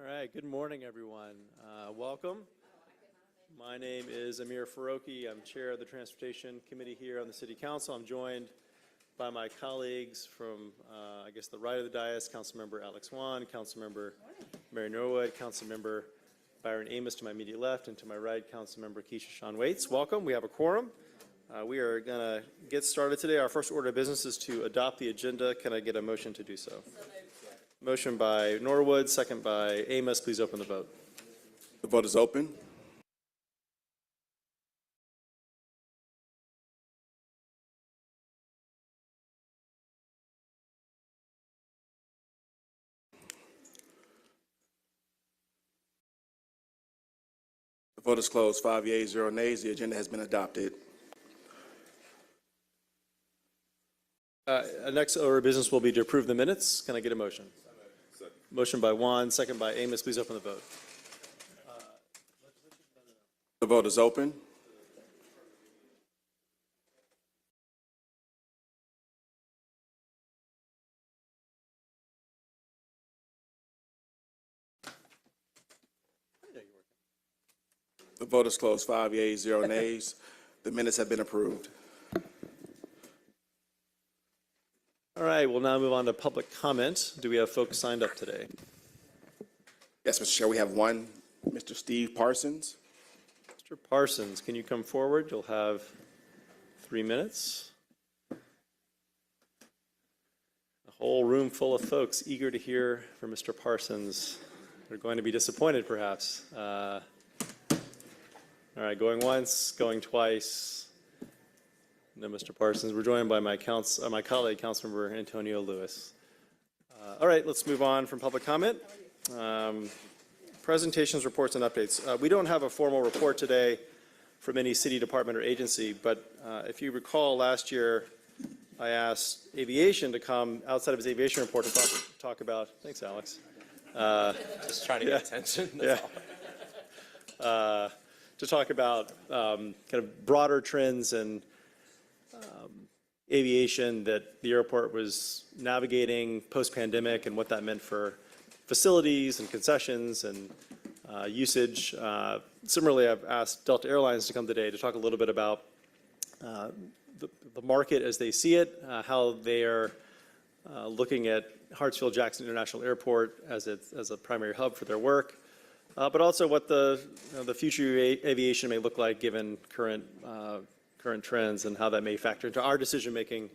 right, good morning, everyone. Welcome. My name is Amir Faroki. I'm chair of the Transportation Committee here on the City Council. I'm joined by my colleagues from, I guess, the right of the dais, Councilmember Alex Wan, Councilmember Mary Norwood, Councilmember Byron Amos to my immediate left, and to my right, Councilmember Keisha Shawn Waits. Welcome. We have a quorum. We are going to get started today. Our first order of business is to adopt the agenda. Can I get a motion to do so? Motion by Norwood, second by Amos. Please open the vote. The vote is open. The vote is closed. 5 yeas, 0 nays. The agenda has been adopted. Next order of business will be to approve the minutes. Can I get a motion? Motion by Wan, second by Amos. Please open the vote. The vote is open. The vote is closed. 5 yeas, 0 nays. The minutes have been approved. All right, we'll now move on to public comment. Do we have folks signed up today? Yes, Mr. Chair, we have one, Mr. Steve Parsons. Mr. Parsons, can you come forward? You'll have 3 minutes. A whole room full of folks eager to hear from Mr. Parsons. They're going to be disappointed, perhaps. All right, going once, going twice. No, Mr. Parsons. We're joined by my colleague, Councilmember Antonio Lewis. All right, let's move on from public comment. Presentations, reports, and updates. We don't have a formal report today from any city department or agency, but if you recall last year, I asked aviation to come outside of his aviation report to talk about, thanks, Alex. Just trying to get attention. Yeah. To talk about kind of broader trends and aviation that the airport was navigating post-pandemic and what that meant for facilities and concessions and usage. Similarly, I've asked Delta Airlines to come today to talk a little bit about the market as they see it, how they are looking at Hartsfield-Jackson International Airport as a primary hub for their work, but also what the future aviation may look like given current trends and how that may factor into our decision-making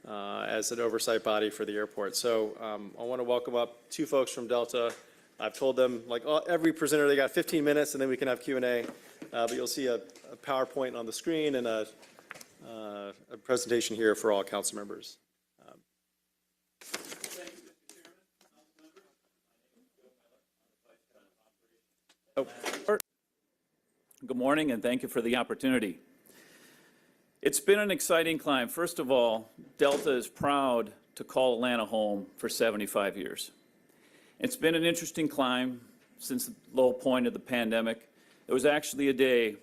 as an oversight body for the airport. So I want to welcome up two folks from Delta. I've told them, like every presenter, they got 15 minutes and then we can have Q&A. But you'll see a PowerPoint on the screen and a presentation here for all council members. Good morning, and thank you for the opportunity. It's been an exciting climb. First of all, Delta is proud to call Atlanta home for 75 years. It's been an interesting climb since the low point of the pandemic. There was actually a day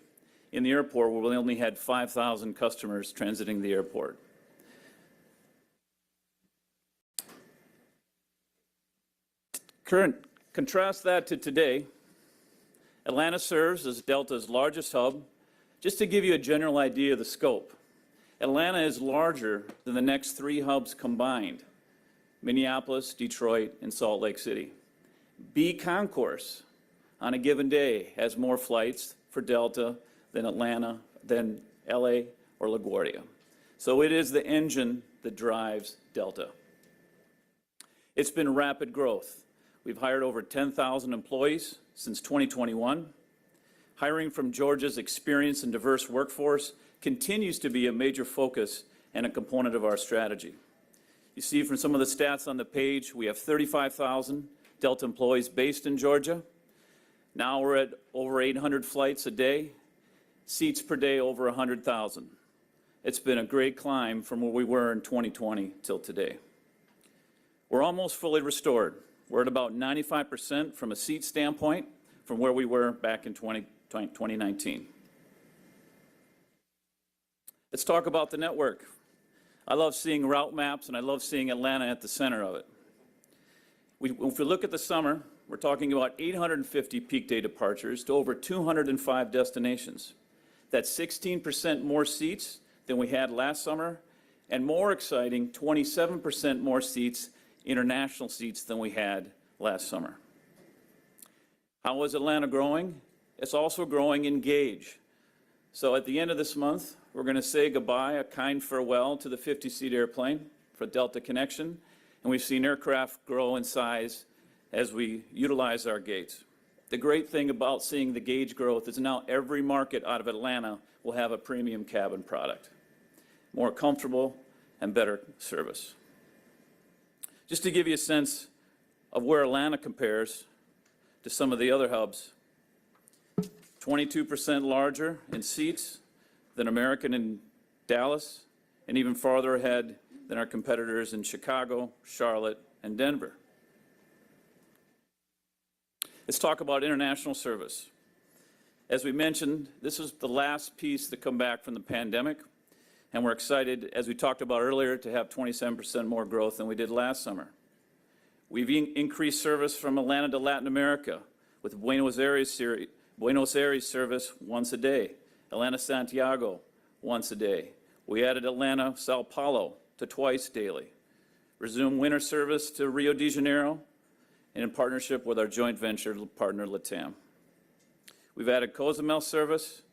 in the airport where we only had 5,000 customers transiting the airport. Contrast that to today. Atlanta serves as Delta's largest hub. Just to give you a general idea of the scope, Atlanta is larger than the next 3 hubs combined: Minneapolis, Detroit, and Salt Lake City. B Concourse, on a given day, has more flights for Delta than Atlanta, than LA or LaGuardia. So it is the engine that drives Delta. It's been rapid growth. We've hired over 10,000 employees since 2021. Hiring from Georgia's experienced and diverse workforce continues to be a major focus and a component of our strategy. You see from some of the stats on the page, we have 35,000 Delta employees based in Georgia. Now we're at over 800 flights a day, seats per day over 100,000. It's been a great climb from where we were in 2020 till today. We're almost fully restored. We're at about 95% from a seat standpoint from where we were back in 2019. Let's talk about the network. I love seeing route maps, and I love seeing Atlanta at the center of it. If we look at the summer, we're talking about 850 peak day departures to over 205 destinations. That's 16% more seats than we had last summer, and more exciting, 27% more seats, international seats, than we had last summer. How is Atlanta growing? It's also growing in gauge. So at the end of this month, we're going to say goodbye, a kind farewell to the 50-seat airplane for Delta Connection, and we've seen aircraft grow in size as we utilize our gates. The great thing about seeing the gauge growth is now every market out of Atlanta will have a premium cabin product. More comfortable and better service. Just to give you a sense of where Atlanta compares to some of the other hubs, 22% larger in seats than American in Dallas, and even farther ahead than our competitors in Chicago, Charlotte, and Denver. Let's talk about international service. As we mentioned, this is the last piece to come back from the pandemic, and we're excited, as we talked about earlier, to have 27% more growth than we did last summer. We've increased service from Atlanta to Latin America with Buenos Aires service once a day, Atlanta-Santiago once a day. We added Atlanta-Sao Paulo to twice daily. Resumed winter service to Rio de Janeiro, and in partnership with our joint venture partner, LATAM. We've added Cozumel service.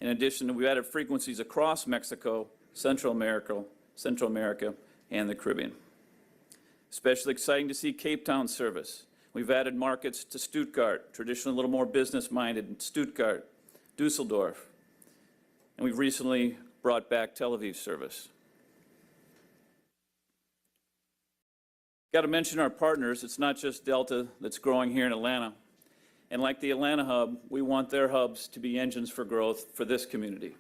In addition, we've added frequencies across Mexico, Central America, and the Caribbean. Especially exciting to see Cape Town service. We've added markets to Stuttgart, traditionally a little more business-minded, Stuttgart, Dusseldorf, and we've recently brought back Tel Aviv service. Got to mention our partners. It's not just Delta that's growing here in Atlanta. And like the Atlanta hub, we want their hubs to be engines for growth for this community.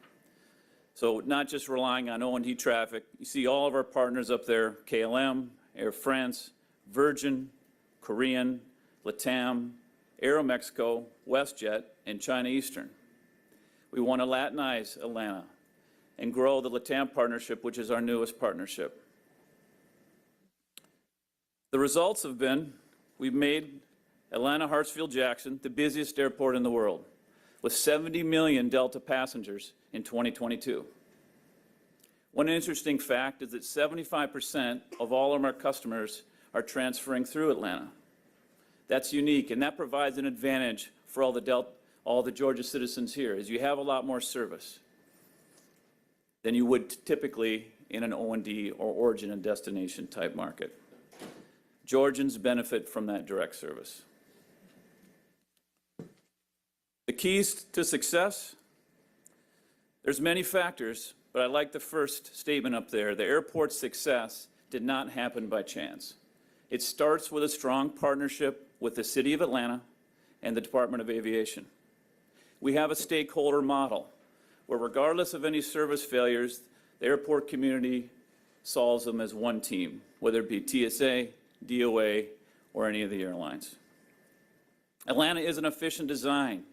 So not just relying on O&D traffic. You see all of our partners up there, KLM, Air France, Virgin, Korean, LATAM, Aeromexico, WestJet, and China Eastern. We want to Latinize Atlanta and grow the LATAM partnership, which is our newest partnership. The results have been, we've made Atlanta Hartsfield Jackson the busiest airport in the world, with 70 million Delta passengers in 2022. One interesting fact is that 75% of all of our customers are transferring through Atlanta. That's unique, and that provides an advantage for all the Georgia citizens here, is you have a lot more service than you would typically in an O&D or origin and destination type market. Georgians benefit from that direct service. The keys to success, there's many factors, but I like the first statement up there. The airport's success did not happen by chance. It starts with a strong partnership with the City of Atlanta and the Department of Aviation. We have a stakeholder model where regardless of any service failures, the airport community solves them as one team, whether it be TSA, DOA, or any of the airlines. Atlanta is an efficient design.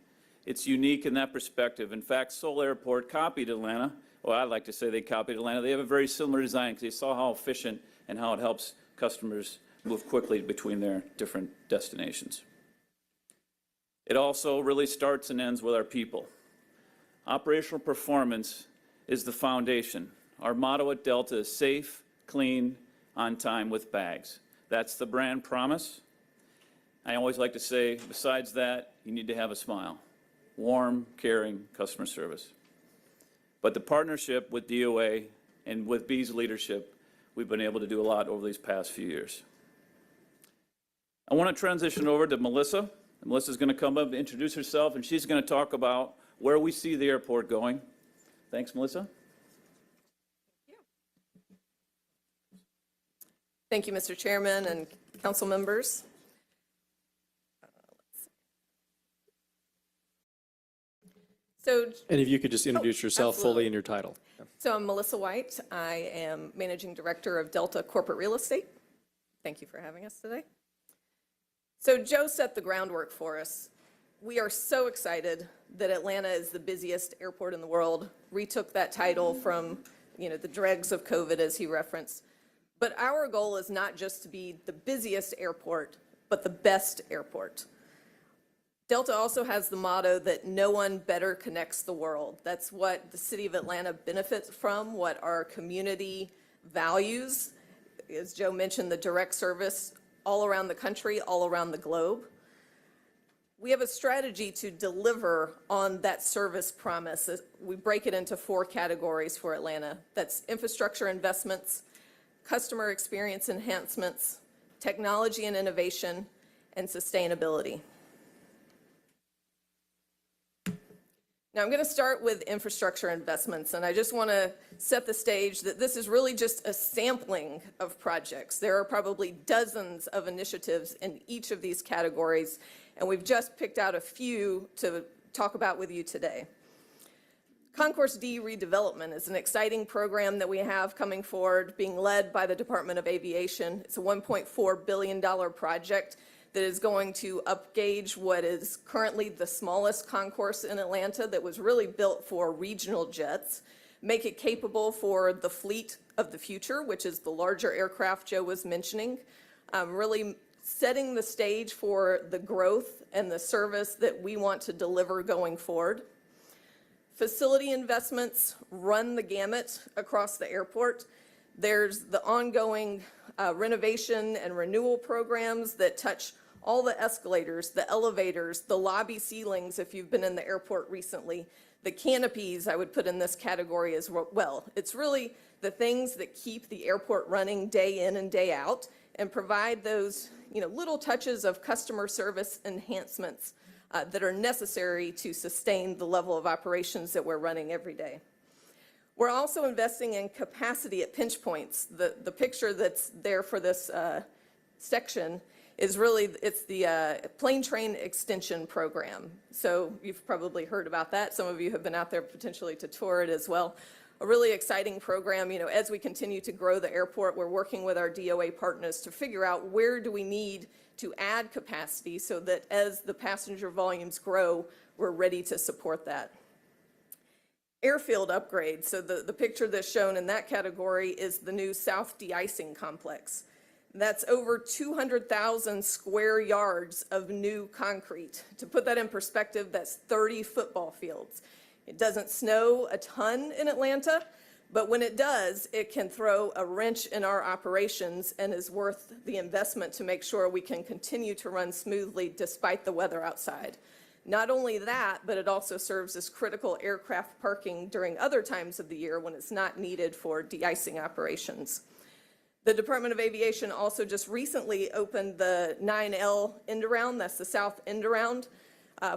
It's unique in that perspective. In fact, Seoul Airport copied Atlanta. Well, I'd like to say they copied Atlanta. They have a very similar design because they saw how efficient and how it helps customers move quickly between their different destinations. It also really starts and ends with our people. Operational performance is the foundation. Our motto at Delta is safe, clean, on time with bags. That's the brand promise. I always like to say, besides that, you need to have a smile. Warm, caring customer service. But the partnership with DOA and with B's leadership, we've been able to do a lot over these past few years. I want to transition over to Melissa. Melissa's going to come up and introduce herself, and she's going to talk about where we see the airport going. Thanks, Melissa. Thank you, Mr. Chairman and council members. And if you could just introduce yourself absolutely. fully and your title. So I'm Melissa White. I am Managing Director of Delta Corporate Real Estate. Thank you for having us today. So Joe set the groundwork for us. We are so excited that Atlanta is the busiest airport in the world. Retook that title from, the dregs of COVID, as he referenced. But our goal is not just to be the busiest airport, but the best airport. Delta also has the motto that no one better connects the world. That's what the city of Atlanta benefits from, what our community values. As Joe mentioned, the direct service all around the country, all around the globe. We have a strategy to deliver on that service promise. We break it into 4 categories for Atlanta. That's infrastructure investments, customer experience enhancements, technology and innovation, and sustainability. Now, I'm going to start with infrastructure investments, and I just want to set the stage that this is really just a sampling of projects. There are probably dozens of initiatives in each of these categories, and we've just picked out a few to talk about with you today. Concourse D redevelopment is an exciting program that we have coming forward, being led by the Department of Aviation. It's a $1.4 billion project that is going to upgauge what is currently the smallest concourse in Atlanta that was really built for regional jets, make it capable for the fleet of the future, which is the larger aircraft Joe was mentioning, really setting the stage for the growth and the service that we want to deliver going forward. Facility investments run the gamut across the airport. There's the ongoing renovation and renewal programs that touch all the escalators, the elevators, the lobby ceilings, if you've been in the airport recently, the canopies I would put in this category as well. It's really the things that keep the airport running day in and day out and provide those little touches of customer service enhancements that are necessary to sustain the level of operations that we're running every day. We're also investing in capacity at pinch points. The picture that's there for this section is really, it's the plane train extension program. So you've probably heard about that. Some of you have been out there potentially to tour it as well. A really exciting program. As we continue to grow the airport, we're working with our DOA partners to figure out where do we need to add capacity so that as the passenger volumes grow, we're ready to support that. Airfield upgrades. So the picture that's shown in that category is the new South De-icing complex. That's over 200,000 square yards of new concrete. To put that in perspective, that's 30 football fields. It doesn't snow a ton in Atlanta, but when it does, it can throw a wrench in our operations and is worth the investment to make sure we can continue to run smoothly despite the weather outside. Not only that, but it also serves as critical aircraft parking during other times of the year when it's not needed for de-icing operations. The Department of Aviation also just recently opened the 9L end-around, that's the south end-around,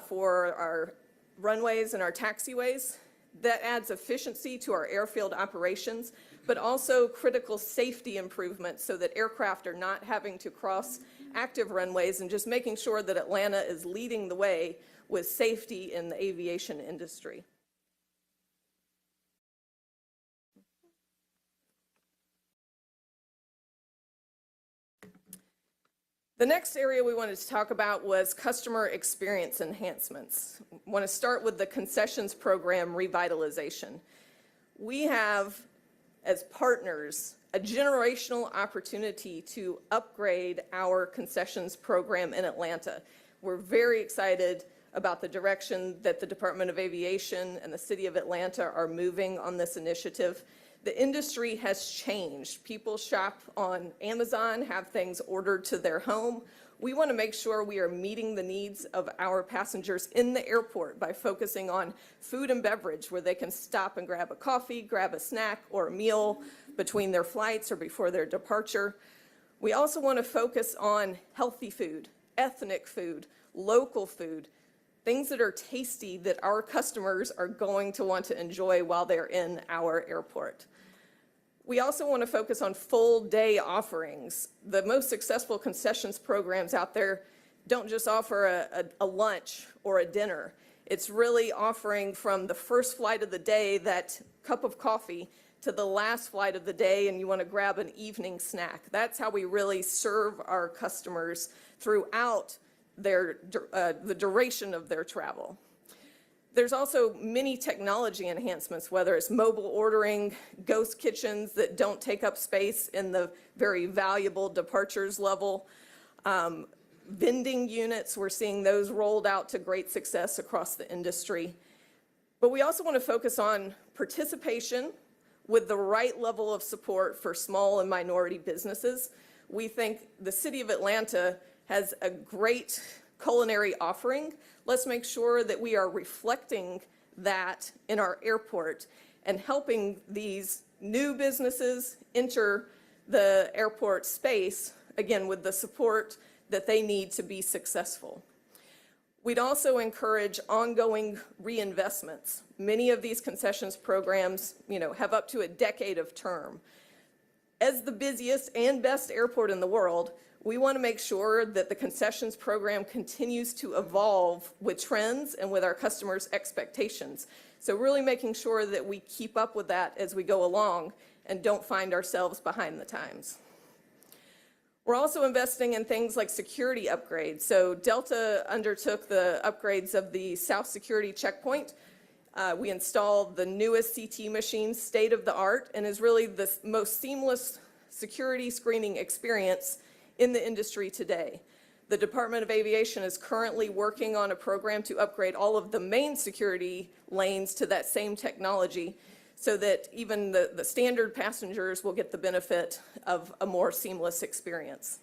for our runways and our taxiways. That adds efficiency to our airfield operations, but also critical safety improvements so that aircraft are not having to cross active runways and just making sure that Atlanta is leading the way with safety in the aviation industry. The next area we wanted to talk about was customer experience enhancements. I want to start with the concessions program revitalization. We have, as partners, a generational opportunity to upgrade our concessions program in Atlanta. We're very excited about the direction that the Department of Aviation and the City of Atlanta are moving on this initiative. The industry has changed. People shop on Amazon, have things ordered to their home. We want to make sure we are meeting the needs of our passengers in the airport by focusing on food and beverage, where they can stop and grab a coffee, grab a snack or a meal between their flights or before their departure. We also want to focus on healthy food, ethnic food, local food, things that are tasty that our customers are going to want to enjoy while they're in our airport. We also want to focus on full day offerings. The most successful concessions programs out there don't just offer a lunch or a dinner. It's really offering from the first flight of the day, that cup of coffee, to the last flight of the day and you want to grab an evening snack. That's how we really serve our customers throughout the duration of their travel. There's also many technology enhancements, whether it's mobile ordering, ghost kitchens that don't take up space in the very valuable departures level, vending units, we're seeing those rolled out to great success across the industry. But we also want to focus on participation with the right level of support for small and minority businesses. We think the City of Atlanta has a great culinary offering. Let's make sure that we are reflecting that in our airport and helping these new businesses enter the airport space, again, with the support that they need to be successful. We'd also encourage ongoing reinvestments. Many of these concessions programs, have up to a decade of term. As the busiest and best airport in the world, we want to make sure that the concessions program continues to evolve with trends and with our customers' expectations. So really making sure that we keep up with that as we go along and don't find ourselves behind the times. We're also investing in things like security upgrades. So Delta undertook the upgrades of the South Security Checkpoint. We installed the newest CT machines, state of the art, and is really the most seamless security screening experience in the industry today. The Department of Aviation is currently working on a program to upgrade all of the main security lanes to that same technology so that even the standard passengers will get the benefit of a more seamless experience.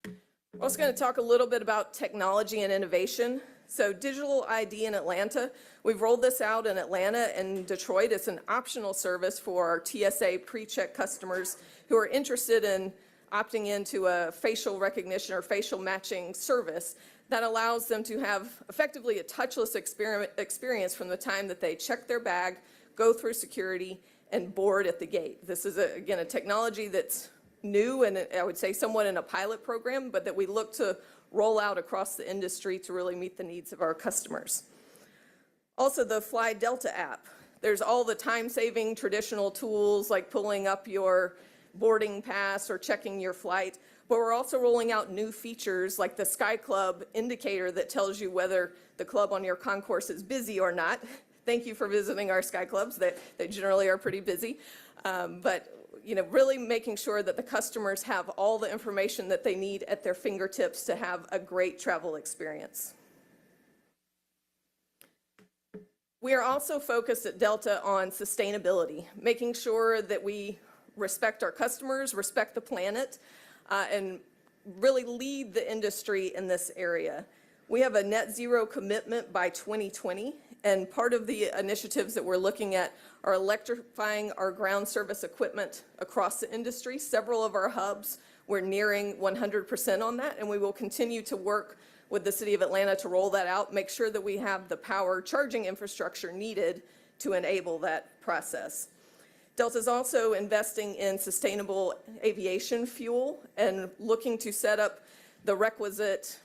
We're also going to talk a little bit about technology and innovation. So digital ID in Atlanta, we've rolled this out in Atlanta and Detroit. It's an optional service for our TSA pre-check customers who are interested in opting into a facial recognition or facial matching service that allows them to have effectively a touchless experience from the time that they check their bag, go through security, and board at the gate. This is, again, a technology that's new and I would say somewhat in a pilot program, but that we look to roll out across the industry to really meet the needs of our customers. Also, the Fly Delta app. There's all the time-saving traditional tools like pulling up your boarding pass or checking your flight, but we're also rolling out new features like the Sky Club indicator that tells you whether the club on your concourse is busy or not. Thank you for visiting our Sky Clubs. They generally are pretty busy, but really making sure that the customers have all the information that they need at their fingertips to have a great travel experience. We are also focused at Delta on sustainability, making sure that we respect our customers, respect the planet, and really lead the industry in this area. We have a net zero commitment by 2020, and part of the initiatives that we're looking at are electrifying our ground service equipment across the industry. Several of our hubs, we're nearing 100% on that, and we will continue to work with the City of Atlanta to roll that out, make sure that we have the power charging infrastructure needed to enable that process. Delta's also investing in sustainable aviation fuel and looking to set up the requisite,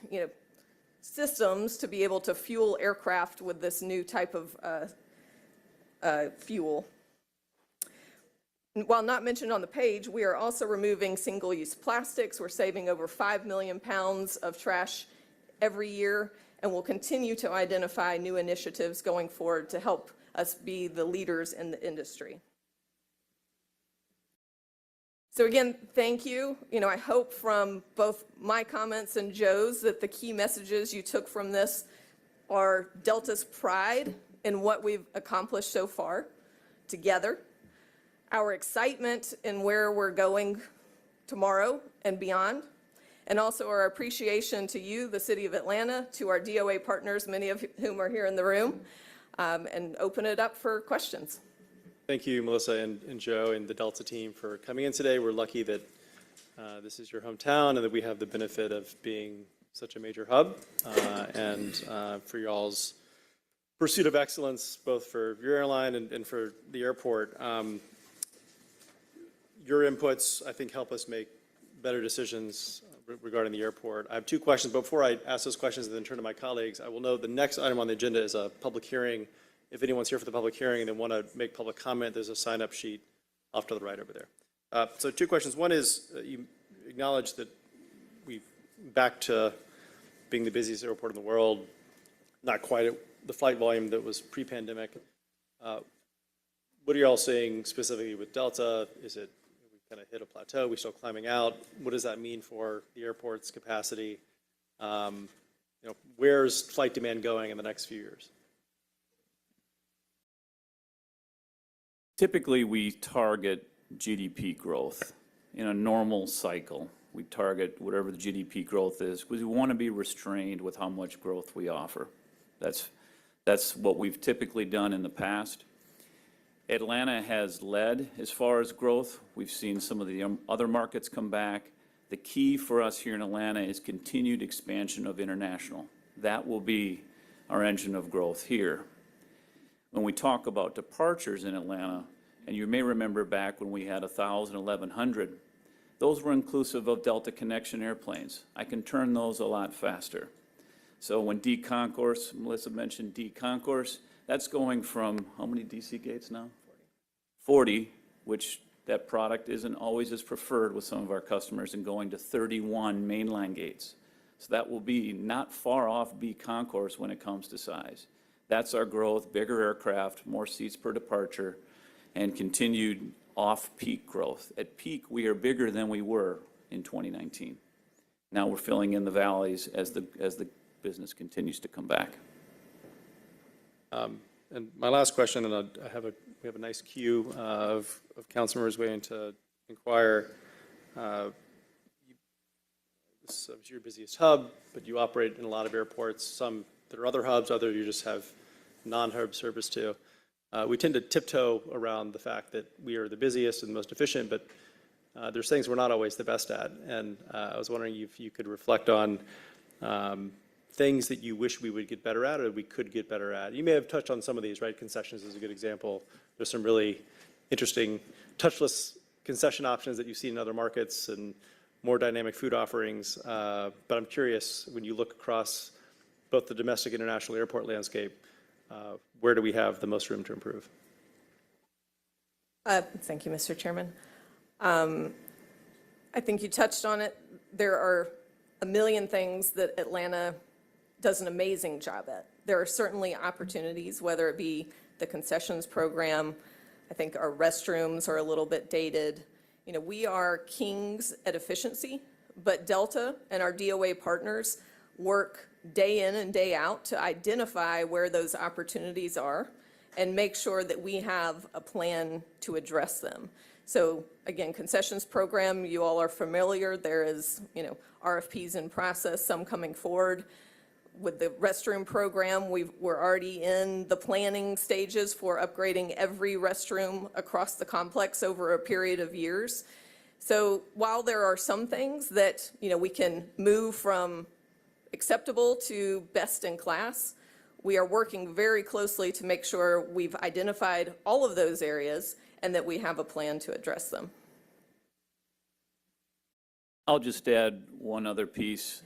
systems to be able to fuel aircraft with this new type of fuel. While not mentioned on the page, we are also removing single-use plastics. We're saving over 5 million pounds of trash every year, and we'll continue to identify new initiatives going forward to help us be the leaders in the industry. So again, thank you. I hope from both my comments and Joe's that the key messages you took from this are Delta's pride in what we've accomplished so far together, our excitement in where we're going tomorrow and beyond, and also our appreciation to you, the City of Atlanta, to our DOA partners, many of whom are here in the room, and open it up for questions. Thank you, Melissa and Joe and the Delta team for coming in today. We're lucky that this is your hometown and that we have the benefit of being such a major hub and for y'all's pursuit of excellence, both for your airline and for the airport. Your inputs, I think, help us make better decisions regarding the airport. I have two questions. Before I ask those questions and then turn to my colleagues, I will note the next item on the agenda is a public hearing. If anyone's here for the public hearing and they want to make public comment, there's a sign-up sheet off to the right over there. So two questions. One is you acknowledge that we're back to being the busiest airport in the world, not quite at the flight volume that was pre-pandemic. What are you all seeing specifically with Delta? Is it kind of hit a plateau? We still climbing out? What does that mean for the airport's capacity? Where's flight demand going in the next few years? Typically, we target GDP growth in a normal cycle. We target whatever the GDP growth is because we want to be restrained with how much growth we offer. That's what we've typically done in the past. Atlanta has led as far as growth. We've seen some of the other markets come back. The key for us here in Atlanta is continued expansion of international. That will be our engine of growth here. When we talk about departures in Atlanta, and you may remember back when we had 1,000, 1,100, those were inclusive of Delta Connection airplanes. I can turn those a lot faster. So when D Concourse, Melissa mentioned D Concourse, that's going from how many DC gates now? 40, which that product isn't always as preferred with some of our customers, and going to 31 mainline gates. So that will be not far off B Concourse when it comes to size. That's our growth, bigger aircraft, more seats per departure, and continued off-peak growth. At peak, we are bigger than we were in 2019. Now we're filling in the valleys as the business continues to come back. And my last question, and we have a nice queue of council members waiting to inquire. This is your busiest hub, but you operate in a lot of airports. Some there are other hubs, others you just have non-hub service to. We tend to tiptoe around the fact that we are the busiest and most efficient, but there's things we're not always the best at. And I was wondering if you could reflect on things that you wish we would get better at or we could get better at. You may have touched on some of these, right? Concessions is a good example. There's some really interesting touchless concession options that you see in other markets and more dynamic food offerings. But I'm curious, when you look across both the domestic and international airport landscape, where do we have the most room to improve? Thank you, Mr. Chairman. I think you touched on it. There are a million things that Atlanta does an amazing job at. There are certainly opportunities, whether it be the concessions program. I think our restrooms are a little bit dated. We are kings at efficiency, but Delta and our DOA partners work day in and day out to identify where those opportunities are and make sure that we have a plan to address them. So again, concessions program, you all are familiar. There is, RFPs in process, some coming forward. With the restroom program, we're already in the planning stages for upgrading every restroom across the complex over a period of years. So while there are some things that, we can move from acceptable to best in class, we are working very closely to make sure we've identified all of those areas and that we have a plan to address them. I'll just add one other piece.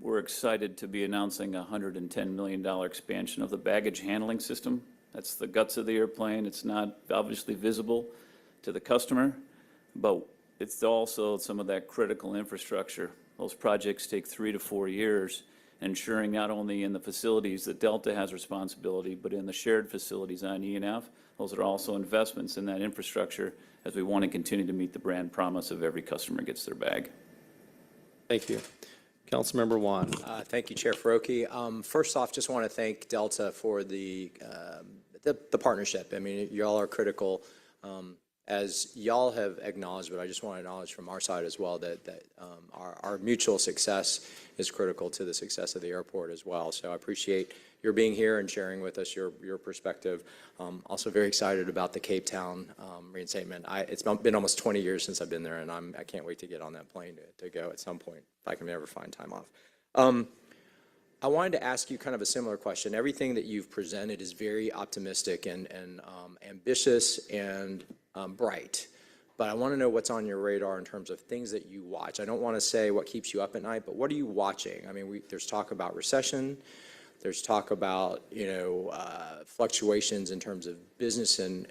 We're excited to be announcing a $110 million expansion of the baggage handling system. That's the guts of the airplane. It's not obviously visible to the customer, but it's also some of that critical infrastructure. Those projects take 3 to 4 years, ensuring not only in the facilities that Delta has responsibility, but in the shared facilities on E&F. Those are also investments in that infrastructure as we want to continue to meet the brand promise of every customer gets their bag. Thank you. Councilmember Juan. Thank you, Chair Farokhi. First off, just want to thank Delta for the partnership. I mean, y'all are critical. As y'all have acknowledged, but I just want to acknowledge from our side as well that our mutual success is critical to the success of the airport as well. So I appreciate your being here and sharing with us your perspective. Also very excited about the Cape Town reinstatement. It's been almost 20 years since I've been there, and I can't wait to get on that plane to go at some point if I can ever find time off. I wanted to ask you kind of a similar question. Everything that you've presented is very optimistic and ambitious and bright. But I want to know what's on your radar in terms of things that you watch. I don't want to say what keeps you up at night, but what are you watching? I mean, there's talk about recession. There's talk about, fluctuations in terms of business and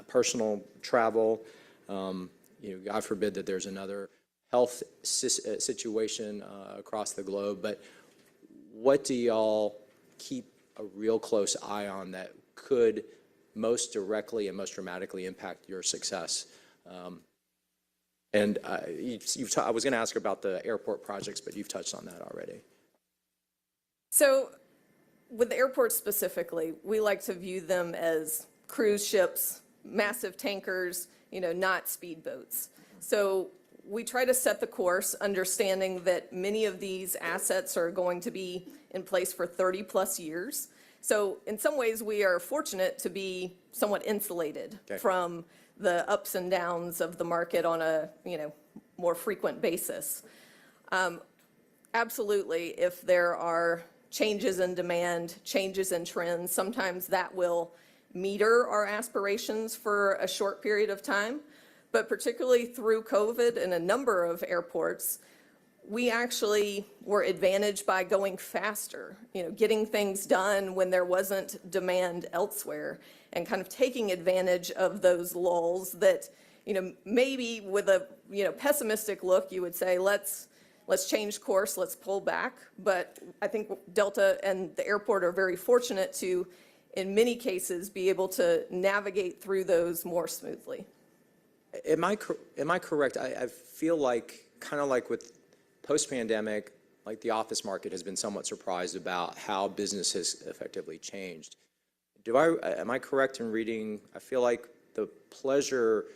personal travel. God forbid that there's another health situation across the globe. But what do y'all keep a real close eye on that could most directly and most dramatically impact your success? And I was going to ask about the airport projects, but you've touched on that already. So with the airport specifically, we like to view them as cruise ships, massive tankers, not speedboats. So we try to set the course, understanding that many of these assets are going to be in place for 30-plus years. So in some ways, we are fortunate to be somewhat insulated from the ups and downs of the market on a, more frequent basis. Absolutely, if there are changes in demand, changes in trends, sometimes that will meter our aspirations for a short period of time. But particularly through COVID in a number of airports, we actually were advantaged by going faster, getting things done when there wasn't demand elsewhere, and kind of taking advantage of those lulls that, maybe with a, pessimistic look, you would say, let's change course, let's pull back. But I think Delta and the airport are very fortunate to, in many cases, be able to navigate through those more smoothly. Am I correct? I feel like, kind of like with post-pandemic, like the office market has been somewhat surprised about how business has effectively changed. Am I correct in reading, I feel like the pleasure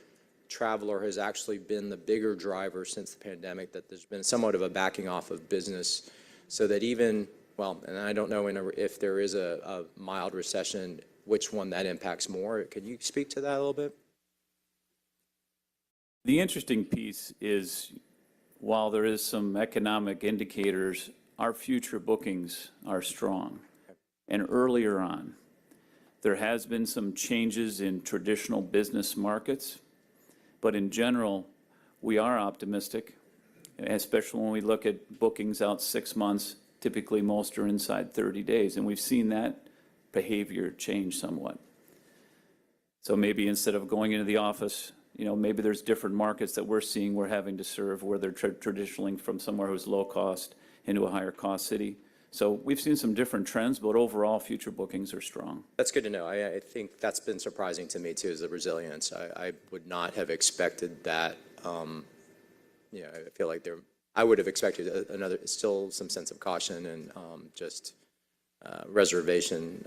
traveler has actually been the bigger driver since the pandemic, that there's been somewhat of a backing off of business, so that even, well, and I don't know if there is a mild recession, which one that impacts more. Could you speak to that a little bit? The interesting piece is, while there is some economic indicators, our future bookings are strong. And earlier on, there has been some changes in traditional business markets, but in general, we are optimistic, especially when we look at bookings out 6 months. Typically, most are inside 30 days, and we've seen that behavior change somewhat. So maybe instead of going into the office, maybe there's different markets that we're seeing we're having to serve, where they're traditionally from somewhere who's low cost into a higher cost city. So we've seen some different trends, but overall, future bookings are strong. That's good to know. I think that's been surprising to me too, is the resilience. I would not have expected that. I feel like I would have expected still some sense of caution and just reservation.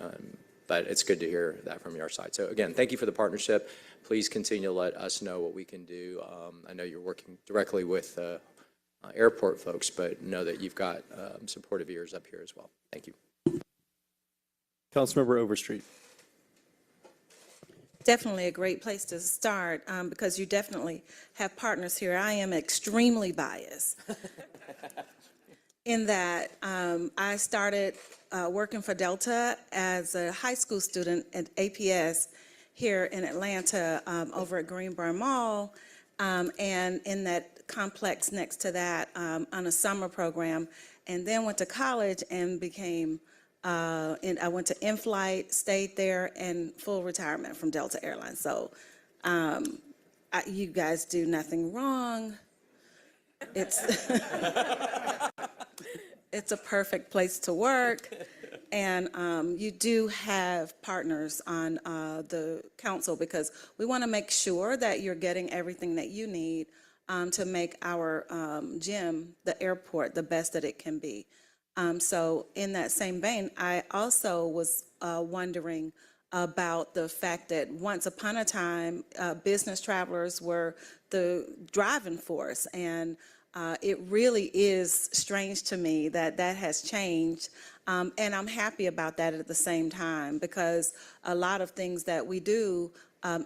But it's good to hear that from your side. So again, thank you for the partnership. Please continue to let us know what we can do. I know you're working directly with airport folks, but know that you've got supportive ears up here as well. Thank you. Councilmember Overstreet. Definitely a great place to start, because you definitely have partners here. I am extremely biased in that I started working for Delta as a high school student at APS here in Atlanta, over at Greenburn Mall, and in that complex next to that on a summer program, and then went to college and became, I went to in-flight, stayed there, and full retirement from Delta Airlines. So you guys do nothing wrong. It's it's a perfect place to work. And you do have partners on the council, because we want to make sure that you're getting everything that you need to make our gym, the airport, the best that it can be. So in that same vein, I also was wondering about the fact that once upon a time, business travelers were the driving force, and it really is strange to me that that has changed, and I'm happy about that at the same time, because a lot of things that we do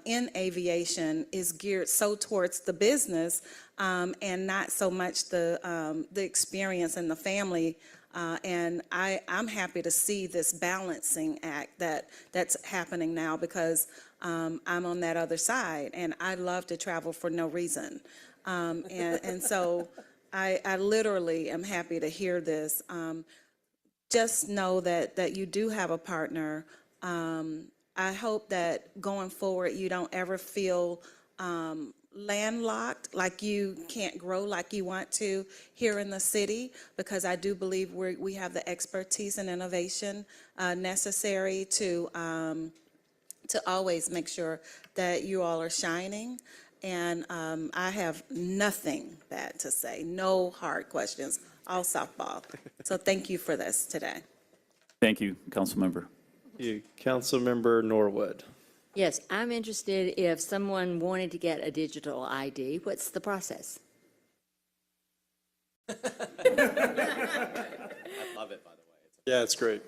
in aviation is geared so towards the business and not so much the experience and the family. And I'm happy to see this balancing act that's happening now, because I'm on that other side, and I love to travel for no reason. And so I literally am happy to hear this. Just know that you do have a partner. I hope that going forward, you don't ever feel landlocked, like you can't grow like you want to here in the city, because I do believe we have the expertise and innovation necessary to always make sure that you all are shining. And I have nothing bad to say, no hard questions, all softball. So thank you for this today. Thank you, Councilmember. You, Councilmember Norwood. Yes, I'm interested if someone wanted to get a digital ID, what's the process? I love it, by the way. Yeah, it's great.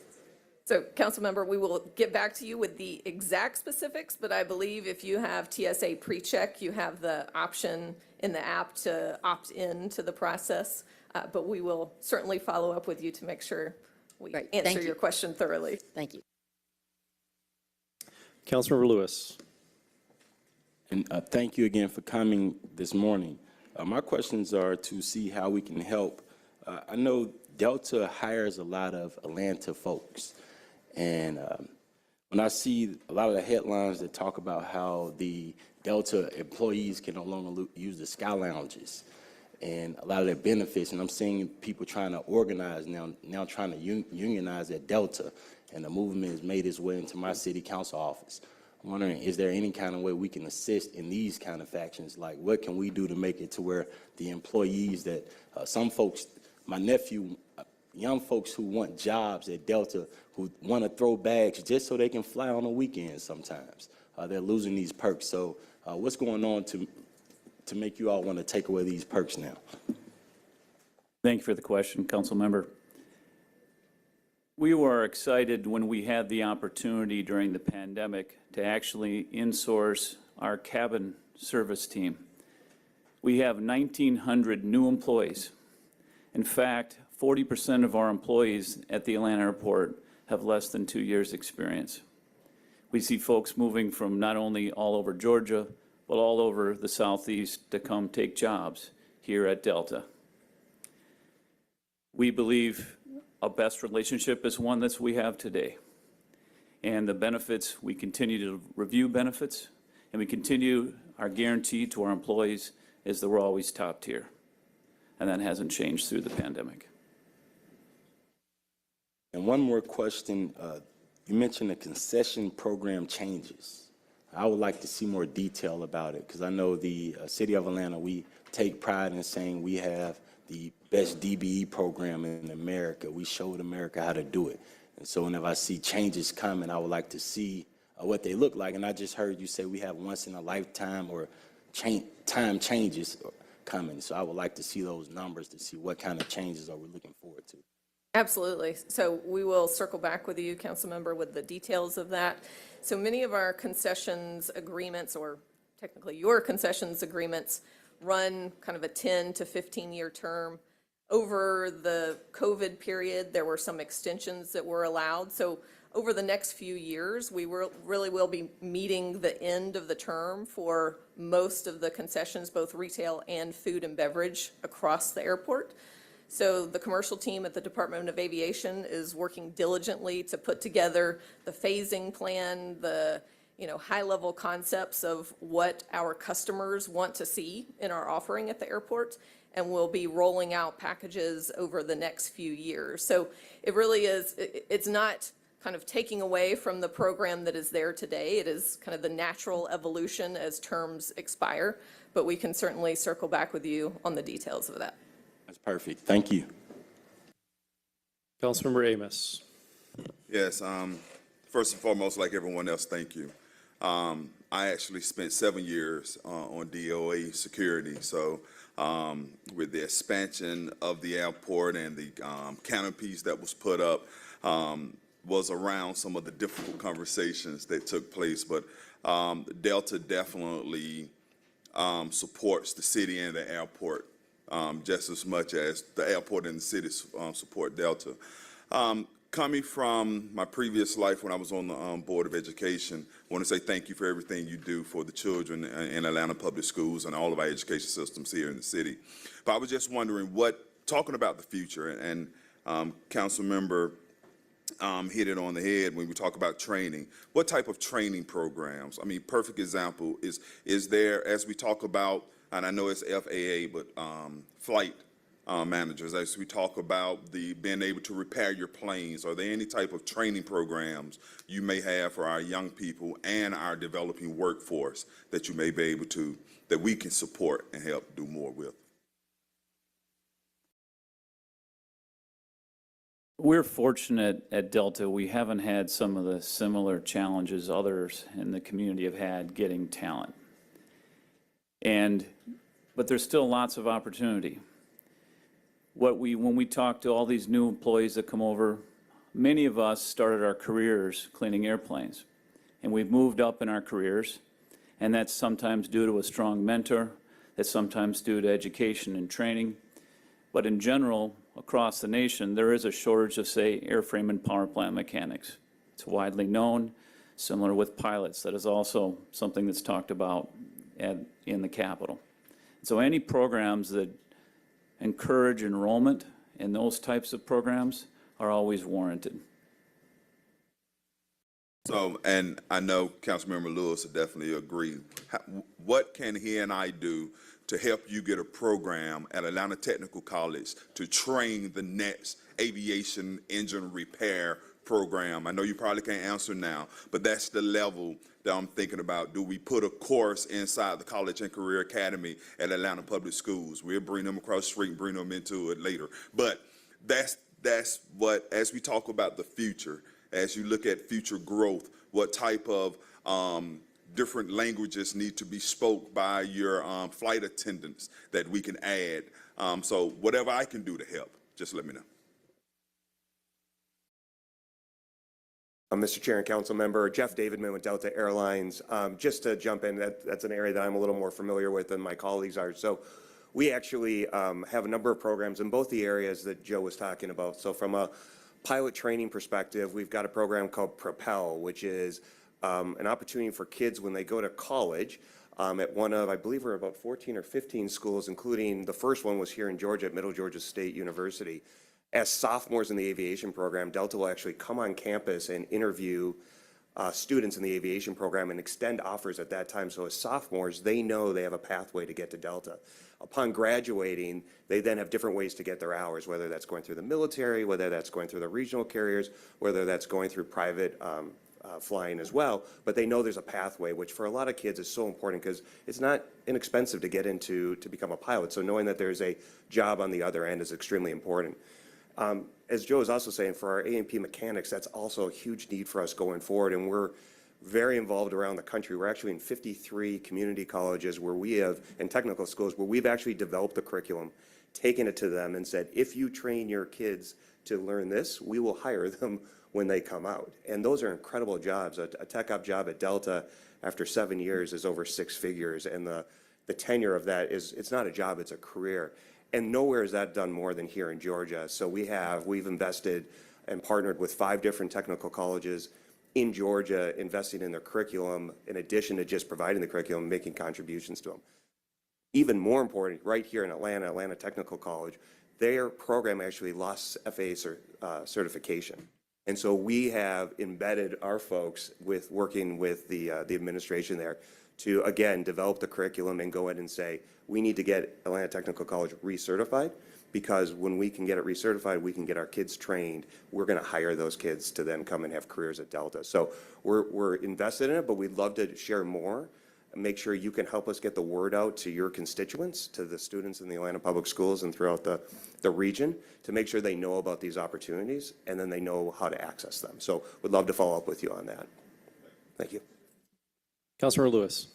So, Councilmember, we will get back to you with the exact specifics, but I believe if you have TSA pre-check, you have the option in the app to opt in to the process. But we will certainly follow up with you to make sure we Great, thank answer you. your question thoroughly. Thank you. Councilmember Lewis. And thank you again for coming this morning. My questions are to see how we can help. I know Delta hires a lot of Atlanta folks. And when I see a lot of the headlines that talk about how the Delta employees can no longer use the sky lounges and a lot of their benefits, and I'm seeing people trying to organize now trying to unionize at Delta, and the movement has made its way into my city council office. I'm wondering, is there any kind of way we can assist in these kind of factions? Like, what can we do to make it to where the employees that some folks, my nephew, young folks who want jobs at Delta, who want to throw bags just so they can fly on the weekends sometimes. They're losing these perks. So what's going on to make you all want to take away these perks now? Thank you for the question, Councilmember. We were excited when we had the opportunity during the pandemic to actually insource our cabin service team. We have 1,900 new employees. In fact, 40% of our employees at the Atlanta airport have less than 2 years' experience. We see folks moving from not only all over Georgia, but all over the Southeast to come take jobs here at Delta. We believe a best relationship is one that we have today. And the benefits, we continue to review benefits, and we continue our guarantee to our employees is that we're always top tier. And that hasn't changed through the pandemic. And one more question. You mentioned the concession program changes. I would like to see more detail about it because I know the city of Atlanta, we take pride in saying we have the best DBE program in America. We showed America how to do it. And so whenever I see changes coming, I would like to see what they look like. And I just heard you say we have once in a lifetime or time changes coming. So I would like to see those numbers to see what kind of changes are we looking forward to. Absolutely. So we will circle back with you, Councilmember, with the details of that. So many of our concessions agreements, or technically your concessions agreements, run kind of a 10 to 15-year term. Over the COVID period, there were some extensions that were allowed. So over the next few years, we really will be meeting the end of the term for most of the concessions, both retail and food and beverage across the airport. So the commercial team at the Department of Aviation is working diligently to put together the phasing plan, the high-level concepts of what our customers want to see in our offering at the airport, and we'll be rolling out packages over the next few years. So it really is, it's not kind of taking away from the program that is there today. It is kind of the natural evolution as terms expire, but we can certainly circle back with you on the details of that. That's perfect. Thank you. Councilmember Amos. Yes, first and foremost, like everyone else, thank you. I actually spent 7 years on DOA security, so with the expansion of the airport and the canopies that was put up, was around some of the difficult conversations that took place, but Delta definitely supports the city and the airport just as much as the airport and the city support Delta. Coming from my previous life when I was on the Board of Education, I want to say thank you for everything you do for the children in Atlanta Public Schools and all of our education systems here in the city. But I was just wondering talking about the future, and Councilmember hit it on the head when we talk about training. What type of training programs? I mean, perfect example is there, as we talk about, and I know it's FAA, but flight managers, as we talk about the being able to repair your planes, are there any type of training programs you may have for our young people and our developing workforce that you may be able to, that we can support and help do more with? We're fortunate at Delta, we haven't had some of the similar challenges others in the community have had getting talent. But there's still lots of opportunity. When we talk to all these new employees that come over, many of us started our careers cleaning airplanes, and we've moved up in our careers, and that's sometimes due to a strong mentor, that's sometimes due to education and training. But in general, across the nation, there is a shortage of, say, airframe and power plant mechanics. It's widely known, similar with pilots. That is also something that's talked about in the Capitol. So any programs that encourage enrollment in those types of programs are always warranted. So, and I know Councilmember Lewis would definitely agree. What can he and I do to help you get a program at Atlanta Technical College to train the next aviation engine repair program? I know you probably can't answer now, but that's the level that I'm thinking about. Do we put a course inside the College and Career Academy at Atlanta Public Schools? We'll bring them across the street and bring them into it later. But that's what, as we talk about the future, as you look at future growth, what type of different languages need to be spoke by your flight attendants that we can add. So whatever I can do to help, just let me know. Mr. Chair and Council Member, Jeff Davidman with Delta Airlines. Just to jump in, that's an area that I'm a little more familiar with than my colleagues are. So we actually have a number of programs in both the areas that Joe was talking about. So from a pilot training perspective, we've got a program called Propel, which is an opportunity for kids when they go to college at one of, I believe we're about 14 or 15 schools, including the first one was here in Georgia at Middle Georgia State University. As sophomores in the aviation program, Delta will actually come on campus and interview students in the aviation program and extend offers at that time. So as sophomores, they know they have a pathway to get to Delta. Upon graduating, they then have different ways to get their hours, whether that's going through the military, whether that's going through the regional carriers, whether that's going through private flying as well. But they know there's a pathway, which for a lot of kids is so important because it's not inexpensive to get into to become a pilot. So knowing that there's a job on the other end is extremely important. As Joe is also saying, for our A&P mechanics, that's also a huge need for us going forward, and we're very involved around the country. We're actually in 53 community colleges where we have, and technical schools, where we've actually developed the curriculum, taken it to them and said, if you train your kids to learn this, we will hire them when they come out. And those are incredible jobs. A tech op job at Delta after 7 years is over 6 figures, and the tenure of that is, it's not a job, it's a career. And nowhere is that done more than here in Georgia. So we've invested and partnered with 5 different technical colleges in Georgia, investing in their curriculum, in addition to just providing the curriculum, making contributions to them. Even more important, right here in Atlanta Technical College, their program actually lost FAA certification. And so we have embedded our folks with working with the administration there to, again, develop the curriculum and go ahead and say, we need to get Atlanta Technical College recertified, because when we can get it recertified, we can get our kids trained. We're going to hire those kids to then come and have careers at Delta. So we're invested in it, but we'd love to share more and make sure you can help us get the word out to your constituents, to the students in the Atlanta Public Schools and throughout the region, to make sure they know about these opportunities and then they know how to access them. So we'd love to follow up with you on that. Thank you. Councilmember Lewis.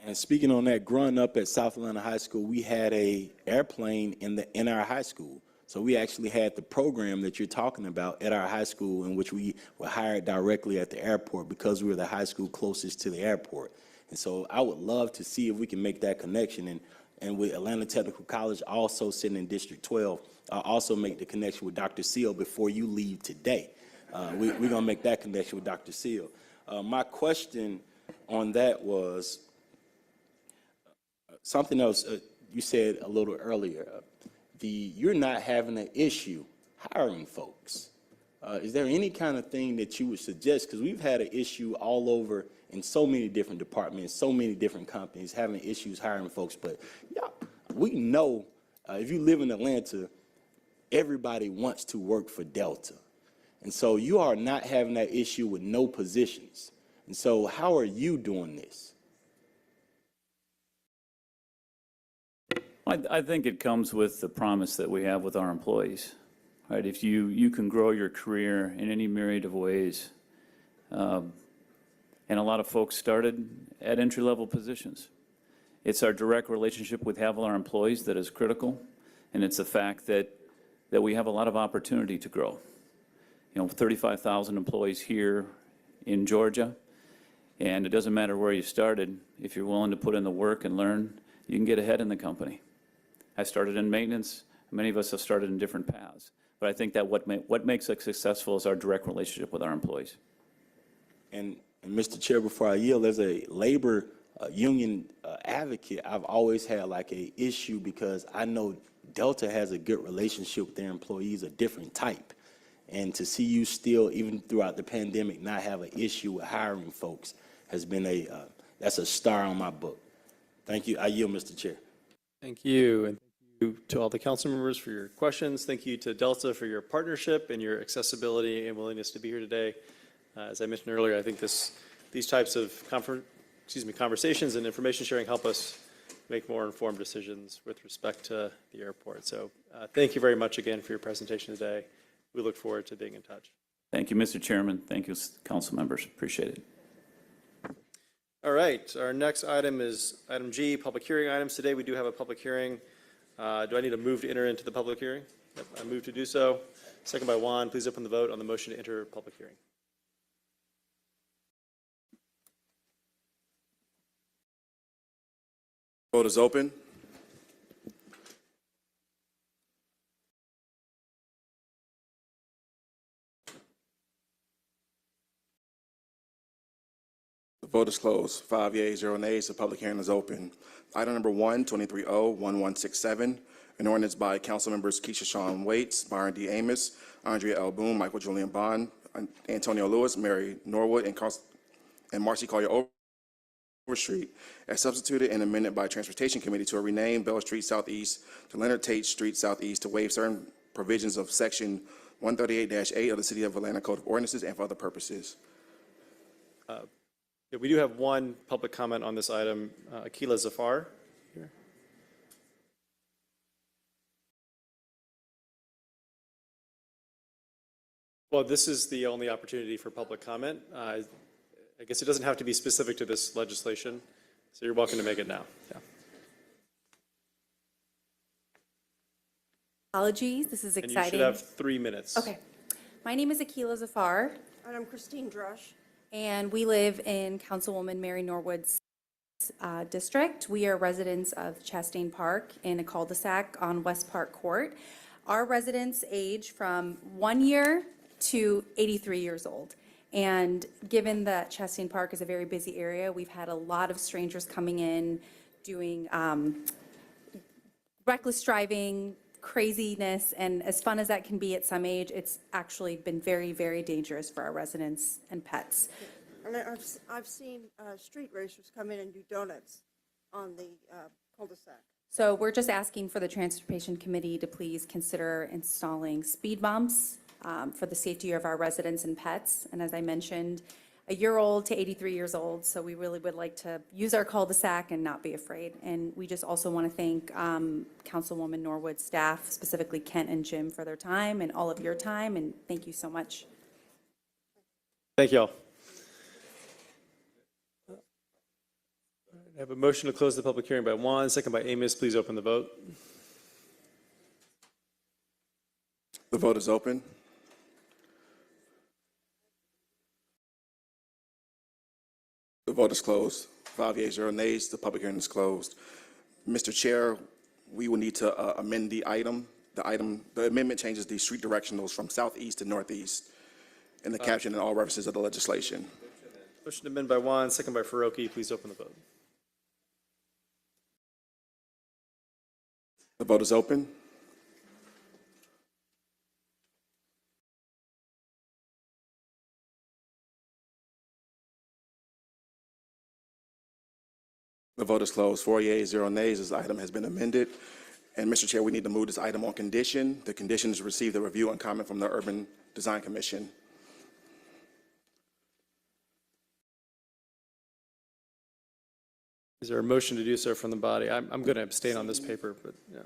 And speaking on that, growing up at South Atlanta High School, we had a airplane in our high school. So we actually had the program that you're talking about at our high school, in which we were hired directly at the airport because we were the high school closest to the airport. And so I would love to see if we can make that connection. And with Atlanta Technical College also sitting in District 12, I'll also make the connection with Dr. Seal before you leave today. We're going to make that connection with Dr. Seal. My question on that was something else you said a little earlier. You're not having an issue hiring folks. Is there any kind of thing that you would suggest? Because we've had an issue all over in so many different departments, so many different companies having issues hiring folks. But yeah, we know If you live in Atlanta, everybody wants to work for Delta. And so you are not having that issue with no positions. And so how are you doing this? I think it comes with the promise that we have with our employees, right? If you can grow your career in any myriad of ways, and a lot of folks started at entry-level positions. It's our direct relationship we have with our employees that is critical, and it's the fact that we have a lot of opportunity to grow. 35,000 employees here in Georgia, and it doesn't matter where you started. If you're willing to put in the work and learn, you can get ahead in the company. I started in maintenance. Many of us have started in different paths. But I think that what makes us successful is our direct relationship with our employees. And Mr. Chair, before I yield, as a labor union advocate, I've always had like a issue because I know Delta has a good relationship with their employees, a different type. And to see you still, even throughout the pandemic, not have an issue with hiring folks has been that's a star on my book. Thank you. I yield, Mr. Chair. Thank you. And thank you to all the council members for your questions. Thank you to Delta for your partnership and your accessibility and willingness to be here today. As I mentioned earlier, I think these types of conversations and information sharing help us make more informed decisions with respect to the airport. So thank you very much again for your presentation today. We look forward to being in touch. Thank you, Mr. Chairman. Thank you, council members. Appreciate it. All right, our next item is item G, public hearing items. Today we do have a public hearing. Do I need a move to enter into the public hearing? Yep, I move to do so. Second by Juan. Please open the vote on the motion to enter public hearing. Vote is open. The vote is closed. 5 yeas, 0 nays. The public hearing is open. Item number 1, 23-0-1167, an ordinance by council members Keisha Shawn Waits, Byron D. Amos, Andrea L. Boone, Michael Julian Bond, Antonio Lewis, Mary Norwood, and Marcy Collier Overstreet, as substituted and amended by Transportation Committee to rename Bell Street Southeast to Leonard Tate Street Southeast to waive certain provisions of Section 138-8 of the City of Atlanta Code of Ordinances and for other purposes. Yeah, we do have one public comment on this item. Akila Zafar here. Well, this is the only opportunity for public comment. I guess it doesn't have to be specific to this legislation, so you're welcome to make it now. Yeah. Apologies, this is And you exciting. should have 3 minutes. Okay. My name is Akila Zafar, And I'm Christine Drush. and we live in Councilwoman Mary Norwood's district. We are residents of Chastain Park in a cul-de-sac on West Park Court. Our residents age from 1 year to 83 years old. And given that Chastain Park is a very busy area, we've had a lot of strangers coming in doing reckless driving, craziness, and as fun as that can be at some age, it's actually been very, very dangerous for our residents and pets. And I've seen street racers come in and do donuts on the cul-de-sac. So we're just asking for the Transportation Committee to please consider installing speed bumps for the safety of our residents and pets. And as I mentioned, a year old to 83 years old, so we really would like to use our cul-de-sac and not be afraid. And we just also want to thank Councilwoman Norwood's staff, specifically Kent and Jim, for their time and all of your time, and thank you so much. Thank you all. I have a motion to close the public hearing by Juan, second by Amos. Please open the vote. The vote is open. The vote is closed. 5 yeas, 0 nays. The public hearing is closed. Mr. Chair, we will need to amend the item. The amendment changes the street directionals from southeast to northeast in the caption and all references of the legislation. Motion to amend by Juan, second by Faroki. Please open the vote. The vote is open. The vote is closed. 4 yeas, 0 nays. This item has been amended. And Mr. Chair, we need to move this item on condition. The condition is to receive the review and comment from the Urban Design Commission. Is there a motion to do so from the body? I'm going to abstain on this paper, but, yeah.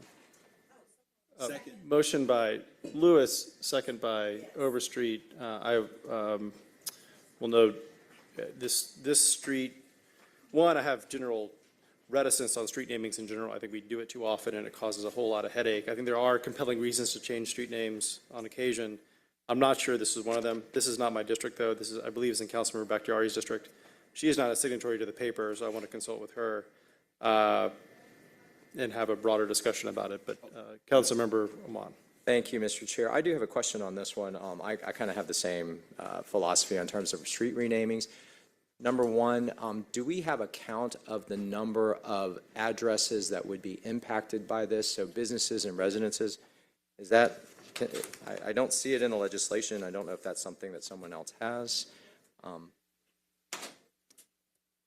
Motion by Lewis, second by Overstreet. I will note this street, one, I have general reticence on street namings in general. I think we do it too often and it causes a whole lot of headache. I think there are compelling reasons to change street names on occasion. I'm not sure this is one of them. This is not my district, though. This is, I believe, is in Councilmember Bakhtiari's district. She is not a signatory to the paper, so I want to consult with her and have a broader discussion about it. But Councilmember Oman. Thank you, Mr. Chair. I do have a question on this one. I kind of have the same philosophy in terms of street renamings. Number one, do we have a count of the number of addresses that would be impacted by this, so businesses and residences? Is that, I don't see it in the legislation. I don't know if that's something that someone else has.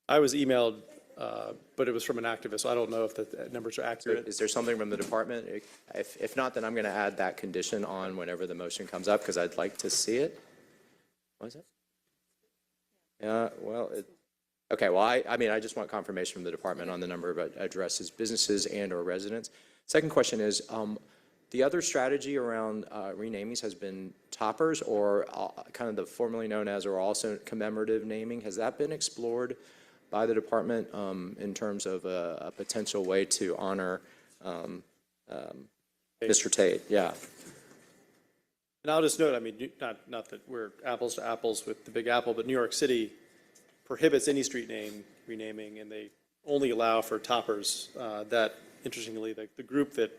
I was emailed, but it was from an activist, so I don't know if the numbers are accurate. Is there something from the department? If not, then I'm going to add that condition on whenever the motion comes up, because I'd like to see it. What is it? Yeah, well, okay, well, I mean, I just want confirmation from the department on the number of addresses, businesses and or residents. Second question is, the other strategy around renamings has been toppers or kind of the formerly known as or also commemorative naming. Has that been explored by the department in terms of a potential way to honor Mr. Tate? Yeah. And I'll just note, I mean, not that we're apples to apples with the Big Apple, but New York City prohibits any street name renaming, and they only allow for toppers. That, interestingly, the group that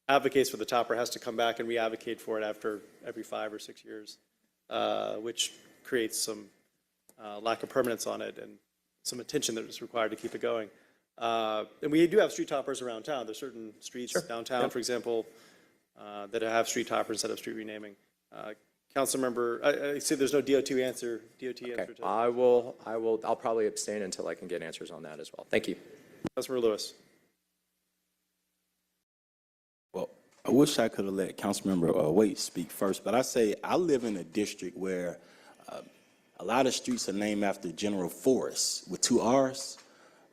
advocates for the topper has to come back and re-advocate for it after every 5 or 6 years, which creates some lack of permanence on it and some attention that is required to keep it going. And we do have street toppers around town. There's certain streets downtown, for example, that have street toppers instead of street renaming. Councilmember, I see there's no DOT answer. Okay. Answer to I'll probably abstain until I can get answers on that as well. Thank you. Councilmember Lewis. Well, I wish I could have let Councilmember Waite speak first, but I say I live in a district where a lot of streets are named after General Forrest with 2 R's.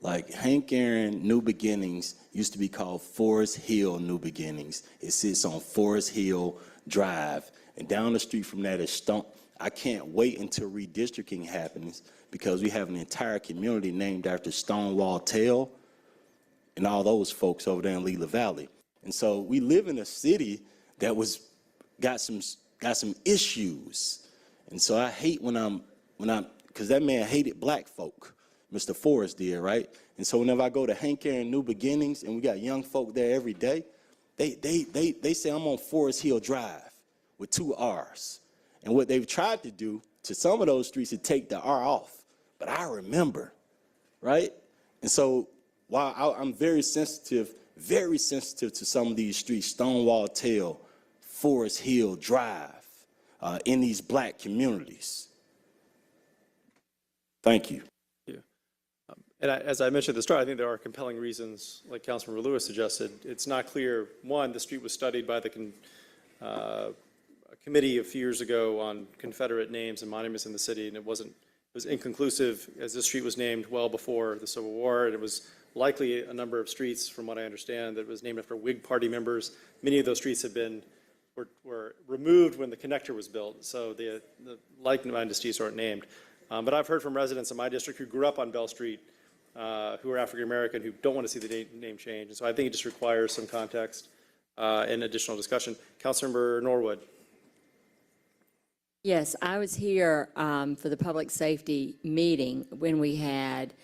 Like Hank Aaron New Beginnings used to be called Forest Hill New Beginnings. It sits on Forest Hill Drive. And down the street from that is Stone. I can't wait until redistricting happens because we have an entire community named after Stonewall Tell and all those folks over there in Leela Valley. And so we live in a city that got some issues. And so I hate because that man hated black folk. Mr. Forrest did, right? And so whenever I go to Hank Aaron New Beginnings, and we got young folk there every day, they say I'm on Forest Hill Drive with 2 R's. And what they've tried to do to some of those streets is take the R off. But I remember, right? And so while I'm very sensitive to some of these streets, Stonewall Tell, Forest Hill Drive, in these black communities. Thank you. And as I mentioned at the start, I think there are compelling reasons, like Councilmember Lewis suggested. It's not clear, one, the street was studied by a committee a few years ago on Confederate names and monuments in the city, and it was inconclusive, as this street was named well before the Civil War, and it was likely a number of streets, from what I understand, that was named after Whig Party members. Many of those streets were removed when the connector was built, so the like-minded streets aren't named. But I've heard from residents in my district who grew up on Bell Street, who are African-American, who don't want to see the name change. And so I think it just requires some context and additional discussion. Councilmember Norwood. Yes, I was here for the public safety meeting when we had,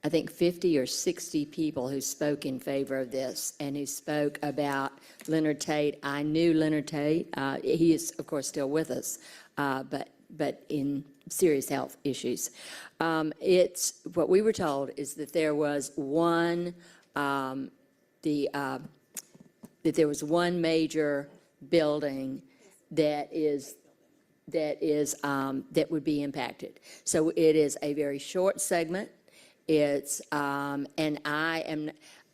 I think, 50 or 60 people who spoke in favor of this and who spoke about Leonard Tate. I knew Leonard Tate. He is, of course, still with us, but in serious health issues. What we were told is that there was one major building that would be impacted. So it is a very short segment. And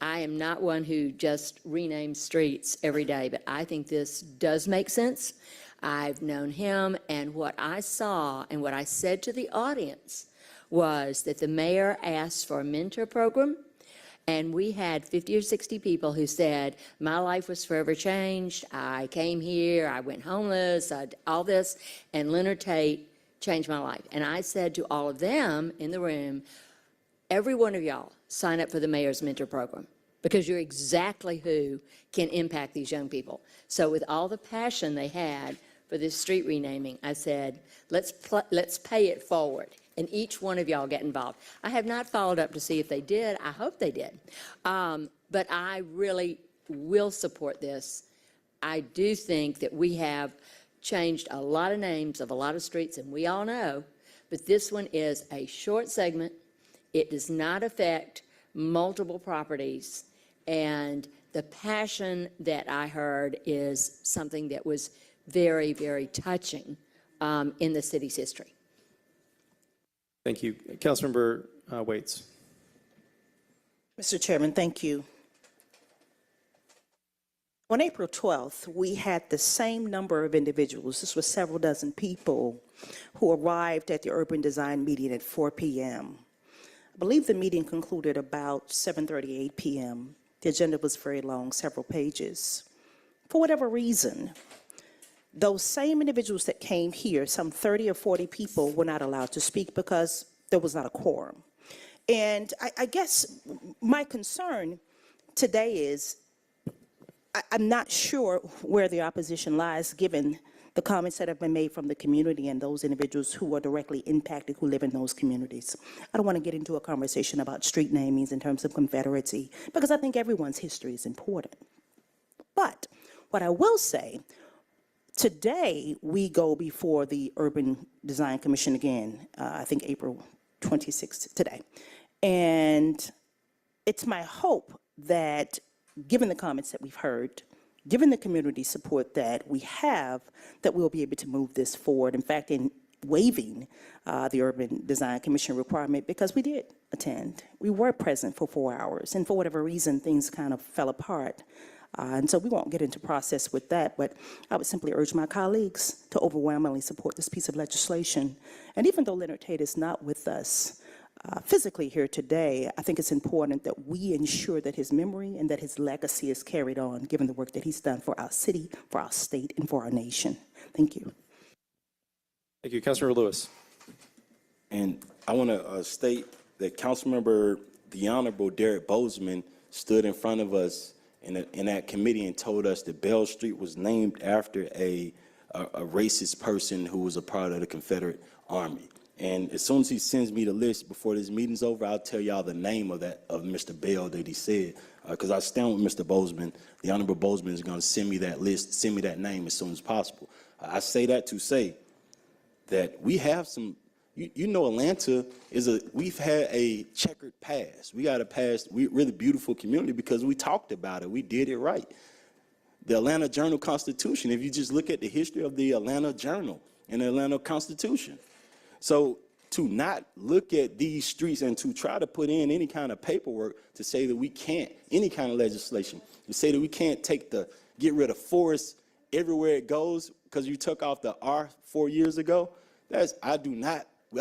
I am not one who just renames streets every day, but I think this does make sense. I've known him, and what I saw and what I said to the audience was that the mayor asked for a mentor program, and we had 50 or 60 people who said, my life was forever changed. I came here, I went homeless, all this, and Leonard Tate changed my life. And I said to all of them in the room, every one of y'all sign up for the mayor's mentor program, because you're exactly who can impact these young people. So with all the passion they had for this street renaming, I said, let's pay it forward. And each one of y'all get involved. I have not followed up to see if they did. I hope they did. But I really will support this. I do think that we have changed a lot of names of a lot of streets, and we all know, but this one is a short segment. It does not affect multiple properties, and the passion that I heard is something that was very, very touching in the city's history. Thank you. Councilmember Waits. Mr. Chairman, thank you. On April 12th, we had the same number of individuals, this was several dozen people, who arrived at the urban design meeting at 4 p.m. I believe the meeting concluded about 7:38 p.m. The agenda was very long, several pages. For whatever reason, those same individuals that came here, some 30 or 40 people, were not allowed to speak because there was not a quorum. And I guess my concern today is I'm not sure where the opposition lies, given the comments that have been made from the community and those individuals who are directly impacted, who live in those communities. I don't want to get into a conversation about street namings in terms of Confederacy, because I think everyone's history is important. But what I will say, today, we go before the Urban Design Commission again, I think April 26th today. And it's my hope that, given the comments that we've heard, given the community support that we have, that we'll be able to move this forward. In fact, in waiving the Urban Design Commission requirement, because we did attend. We were present for 4 hours, and for whatever reason, things kind of fell apart. And so we won't get into process with that, but I would simply urge my colleagues to overwhelmingly support this piece of legislation. And even though Leonard Tate is not with us physically here today, I think it's important that we ensure that his memory and that his legacy is carried on, given the work that he's done for our city, for our state, and for our nation. Thank you. Thank you. Councilmember Lewis. And I want to state that Councilmember, the Honorable Derek Bozeman, stood in front of us in that committee and told us that Bell Street was named after a racist person who was a part of the Confederate Army. And as soon as he sends me the list before this meeting's over, I'll tell y'all the name of Mr. Bell that he said, because I stand with Mr. Bozeman. The Honorable Bozeman is going to send me that list, send me that name as soon as possible. I say that to say that we have some, you know, Atlanta we've had a checkered past. We got a past, we're the beautiful community because we talked about it. We did it right. The Atlanta Journal-Constitution, if you just look at the history of the Atlanta Journal and the Atlanta Constitution. So to not look at these streets and to try to put in any kind of paperwork to say that we can't, any kind of legislation, to say that we can't get rid of forests everywhere it goes because you took off the R 4 years ago, I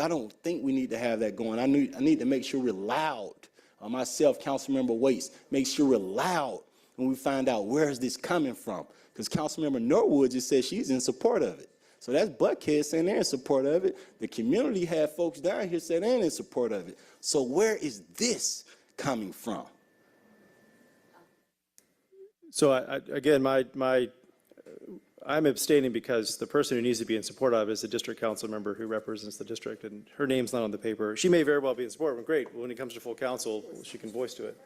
don't think we need to have that going. I need to make sure we're loud. Myself, Councilmember Waits, make sure we're loud when we find out where is this coming from. Because Councilmember Norwood just said she's in support of it. So that's Buckhead saying they're in support of it. The community had folks down here saying they're in support of it. So where is this coming from? So again, I'm abstaining because the person who needs to be in support of is the district council member who represents the district, and her name's not on the paper. She may very well be in support, but great. When it comes to full council, she can voice to it.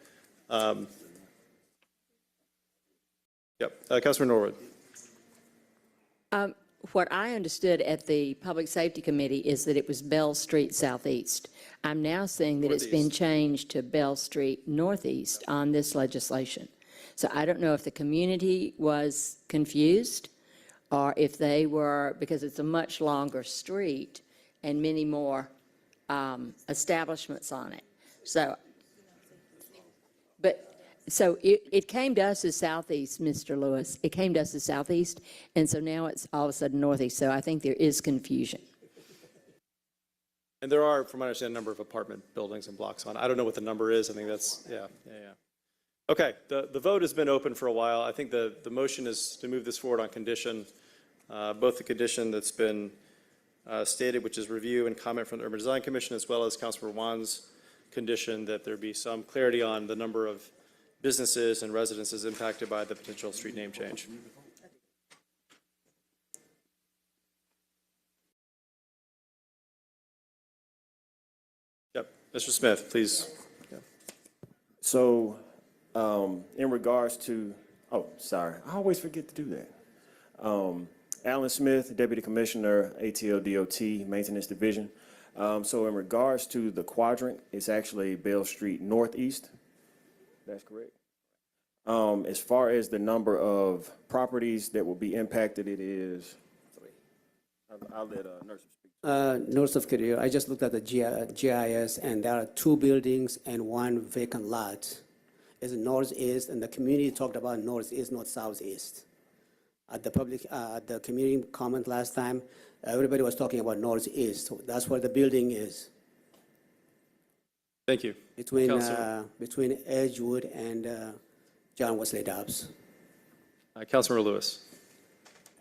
Councilor Norwood. What I understood at the Public Safety Committee is that it was Bell Street Southeast. I'm now seeing that it's been changed to Bell Street Northeast on this legislation. So I don't know if the community was confused or if they were, because it's a much longer street and many more establishments on it. So, but So it came to us as southeast, Mr. Lewis. It came to us as southeast, and so now it's all of a sudden northeast. So I think there is confusion. And there are, from my understanding, a number of apartment buildings and blocks on. I don't know what the number is. I think that's, yeah. Okay, the vote has been open for a while. I think the motion is to move this forward on condition, both the condition that's been stated, which is review and comment from the Urban Design Commission, as well as Councilor Wan's condition that there be some clarity on the number of businesses and residences impacted by the potential street name change. Yep, Mr. Smith, please. So, in regards to, oh, sorry, I always forget to do that. Alan Smith, Deputy Commissioner, ATL DOT, Maintenance Division. So in regards to the quadrant, it's actually Bell Street Northeast. That's correct. As far as the number of properties that will be impacted, it is, I'll let Nurse speak. North of Korea, I just looked at the GIS, and there are 2 buildings and 1 vacant lot. It's northeast, and the community talked about northeast, not southeast. At the community comment last time, everybody was talking about northeast. So that's where the building is. Thank you. Between Edgewood and John Wesley Dobbs. Councilor Lewis.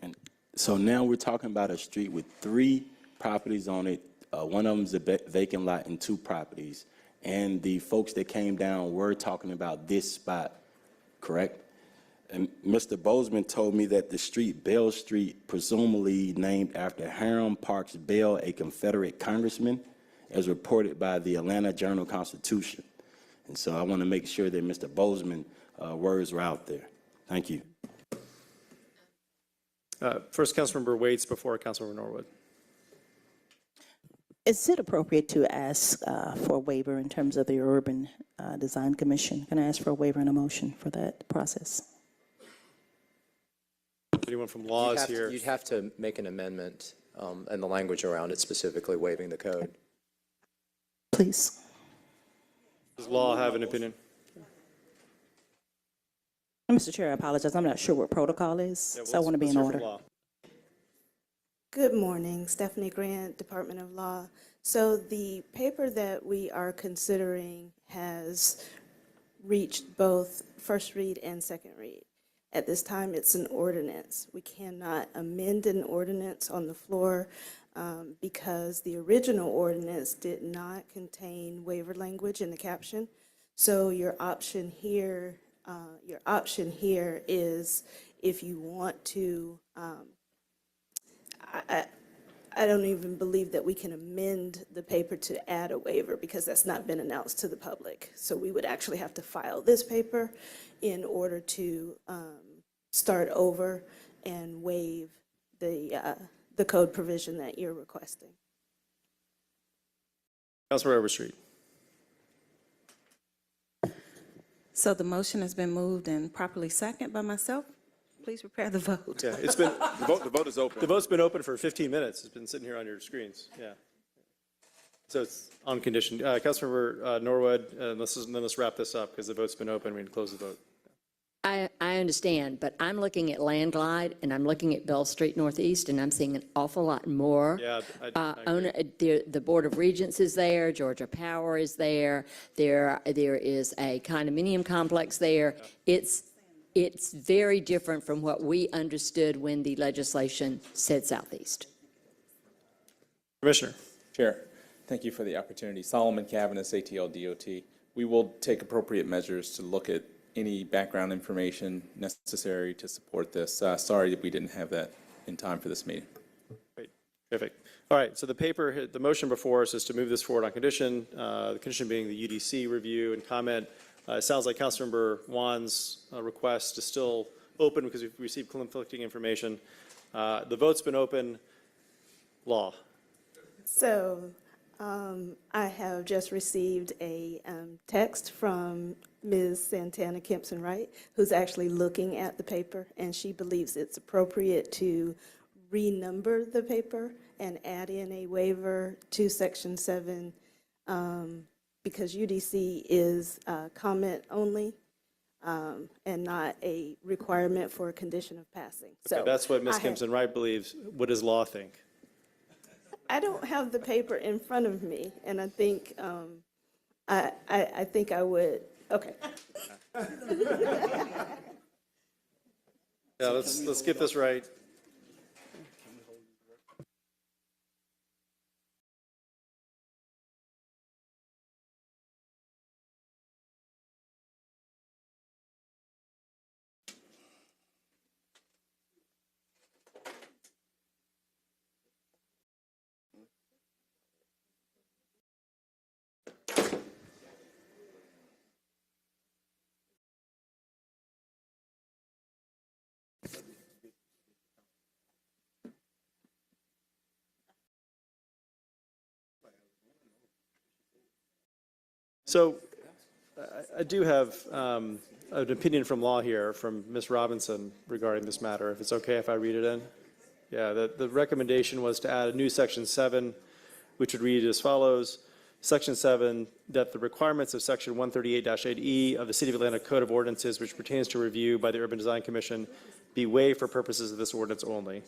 And so now we're talking about a street with 3 properties on it. One of them is a vacant lot and 2 properties. And the folks that came down were talking about this spot, correct? And Mr. Bozeman told me that the street, Bell Street, presumably named after Hiram Parks Bell, a Confederate congressman, as reported by the Atlanta Journal-Constitution. And so I want to make sure that Mr. Bozeman words were out there. Thank you. First, Councilmember Waits before Councilmember Norwood. Is it appropriate to ask for a waiver in terms of the Urban Design Commission? Can I ask for a waiver and a motion for that process? Anyone from law is here? You'd have to make an amendment and the language around it specifically waiving the code. Please. Does law have an opinion? Mr. Chair, I apologize. I'm not sure what protocol is, so I want to be in order. Good morning, Stephanie Grant, Department of Law. So the paper that we are considering has reached both first read and second read. At this time, it's an ordinance. We cannot amend an ordinance on the floor because the original ordinance did not contain waiver language in the caption. So your option here is if you want to. I don't even believe that we can amend the paper to add a waiver because that's not been announced to the public. So we would actually have to file this paper in order to start over and waive the code provision that you're requesting. Councilor Overstreet. So the motion has been moved and properly seconded by myself. Please prepare the vote. Yeah, it's been, The vote is open. the vote's been open for 15 minutes. It's been sitting here on your screens, yeah. So it's on condition. Councilmember Norwood, let's wrap this up because the vote's been open. We can close the vote. I understand, but I'm looking at Landglide and I'm looking at Bell Street Northeast, and I'm seeing an awful lot more. Yeah, I agree. The Board of Regents is there, Georgia Power is there, there is a condominium complex there. It's very different from what we understood when the legislation said Southeast. Commissioner. Chair, thank you for the opportunity. Solomon Cavanis, ATL DOT. We will take appropriate measures to look at any background information necessary to support this. Sorry that we didn't have that in time for this meeting. Great, terrific. All right, so the motion before us is to move this forward on condition, the condition being the UDC review and comment. It sounds like Councilmember Wan's request is still open because we've received conflicting information. The vote's been open. Law. So I have just received a text from Ms. Santana Kempson Wright, who's actually looking at the paper, and she believes it's appropriate to renumber the paper and add in a waiver to Section 7 because UDC is comment only. and not a requirement for a condition of passing. So Okay, that's what Ms. I had- Kimpson Wright believes. What does law think? I don't have the paper in front of me, and I think, I think I would, okay. Yeah, let's get this right. So I do have an opinion from law here from Ms. Robinson regarding this matter, if it's okay if I read it in. Yeah, the recommendation was to add a new section 7, which would read as follows. Section 7, that the requirements of section 138-8E of the City of Atlanta Code of Ordinances, which pertains to review by the Urban Design Commission, be waived for purposes of this ordinance only,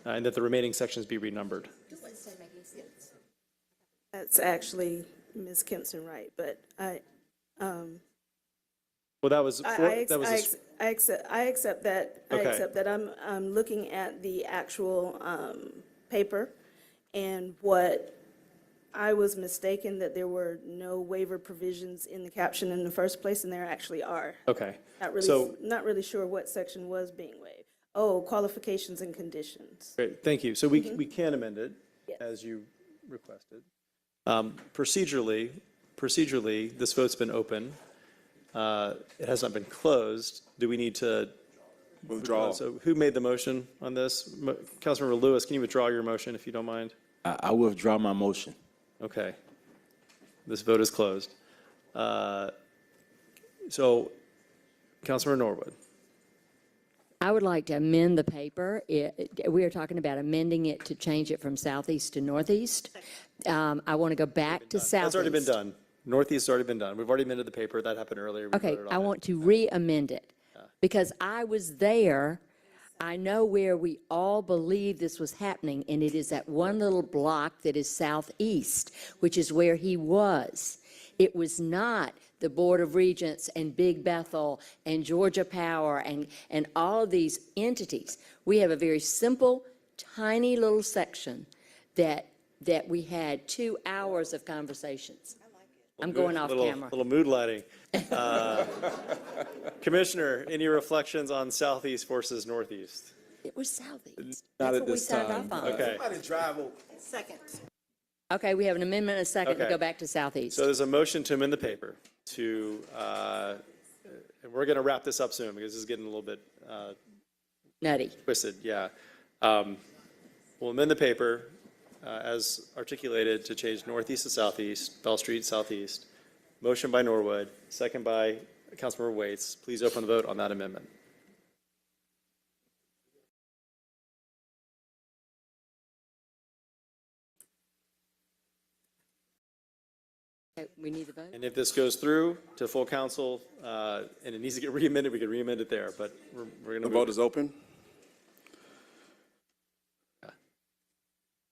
and that the remaining sections be renumbered. That's actually Ms. Kimpson Wright, but Well, that was, I that was, accept that. I Okay. accept that. I'm looking at the actual paper, and what I was mistaken that there were no waiver provisions in the caption in the first place, and there actually are. okay. Not not really sure what section was being waived. Oh, qualifications and conditions. Great, thank you. So we can amend it as you requested. Procedurally, this vote's been open. It has not been closed. Do we need to Withdraw. So who made the motion on this? Councilmember Lewis, can you withdraw your motion if you don't mind? I withdraw my motion. Okay. This vote is closed. So, Councilmember Norwood. I would like to amend the paper. We are talking about amending it to change it from southeast to northeast. I want to go back to southeast. That's already been done. Northeast has already been done. We've already amended the paper. That happened earlier. We Okay, voted on I it. want to re-amend it, because I was there. I know where we all believe this was happening, and it is that one little block that is southeast, which is where he was. It was not the Board of Regents and Big Bethel and Georgia Power and all of these entities. We have a very simple, tiny little section that we had 2 hours of conversations. I'm going off camera. Little mood lighting. Commissioner, any reflections on southeast versus northeast? It was southeast. Not That's at what we this signed time. off on. Okay. Second. Okay, we have an amendment and a second to Okay. go back to southeast. So there's a motion to amend the paper to, and we're going to wrap this up soon because this is getting a little bit Nutty. twisted, yeah. We'll amend the paper as articulated to change northeast to southeast, Bell Street southeast. Motion by Norwood, second by Councilmember Waits. Please open the vote on that amendment. Okay, we need the vote? And if this goes through to full council and it needs to get re-amended, we can re-amend it there, but we're going The to vote is open.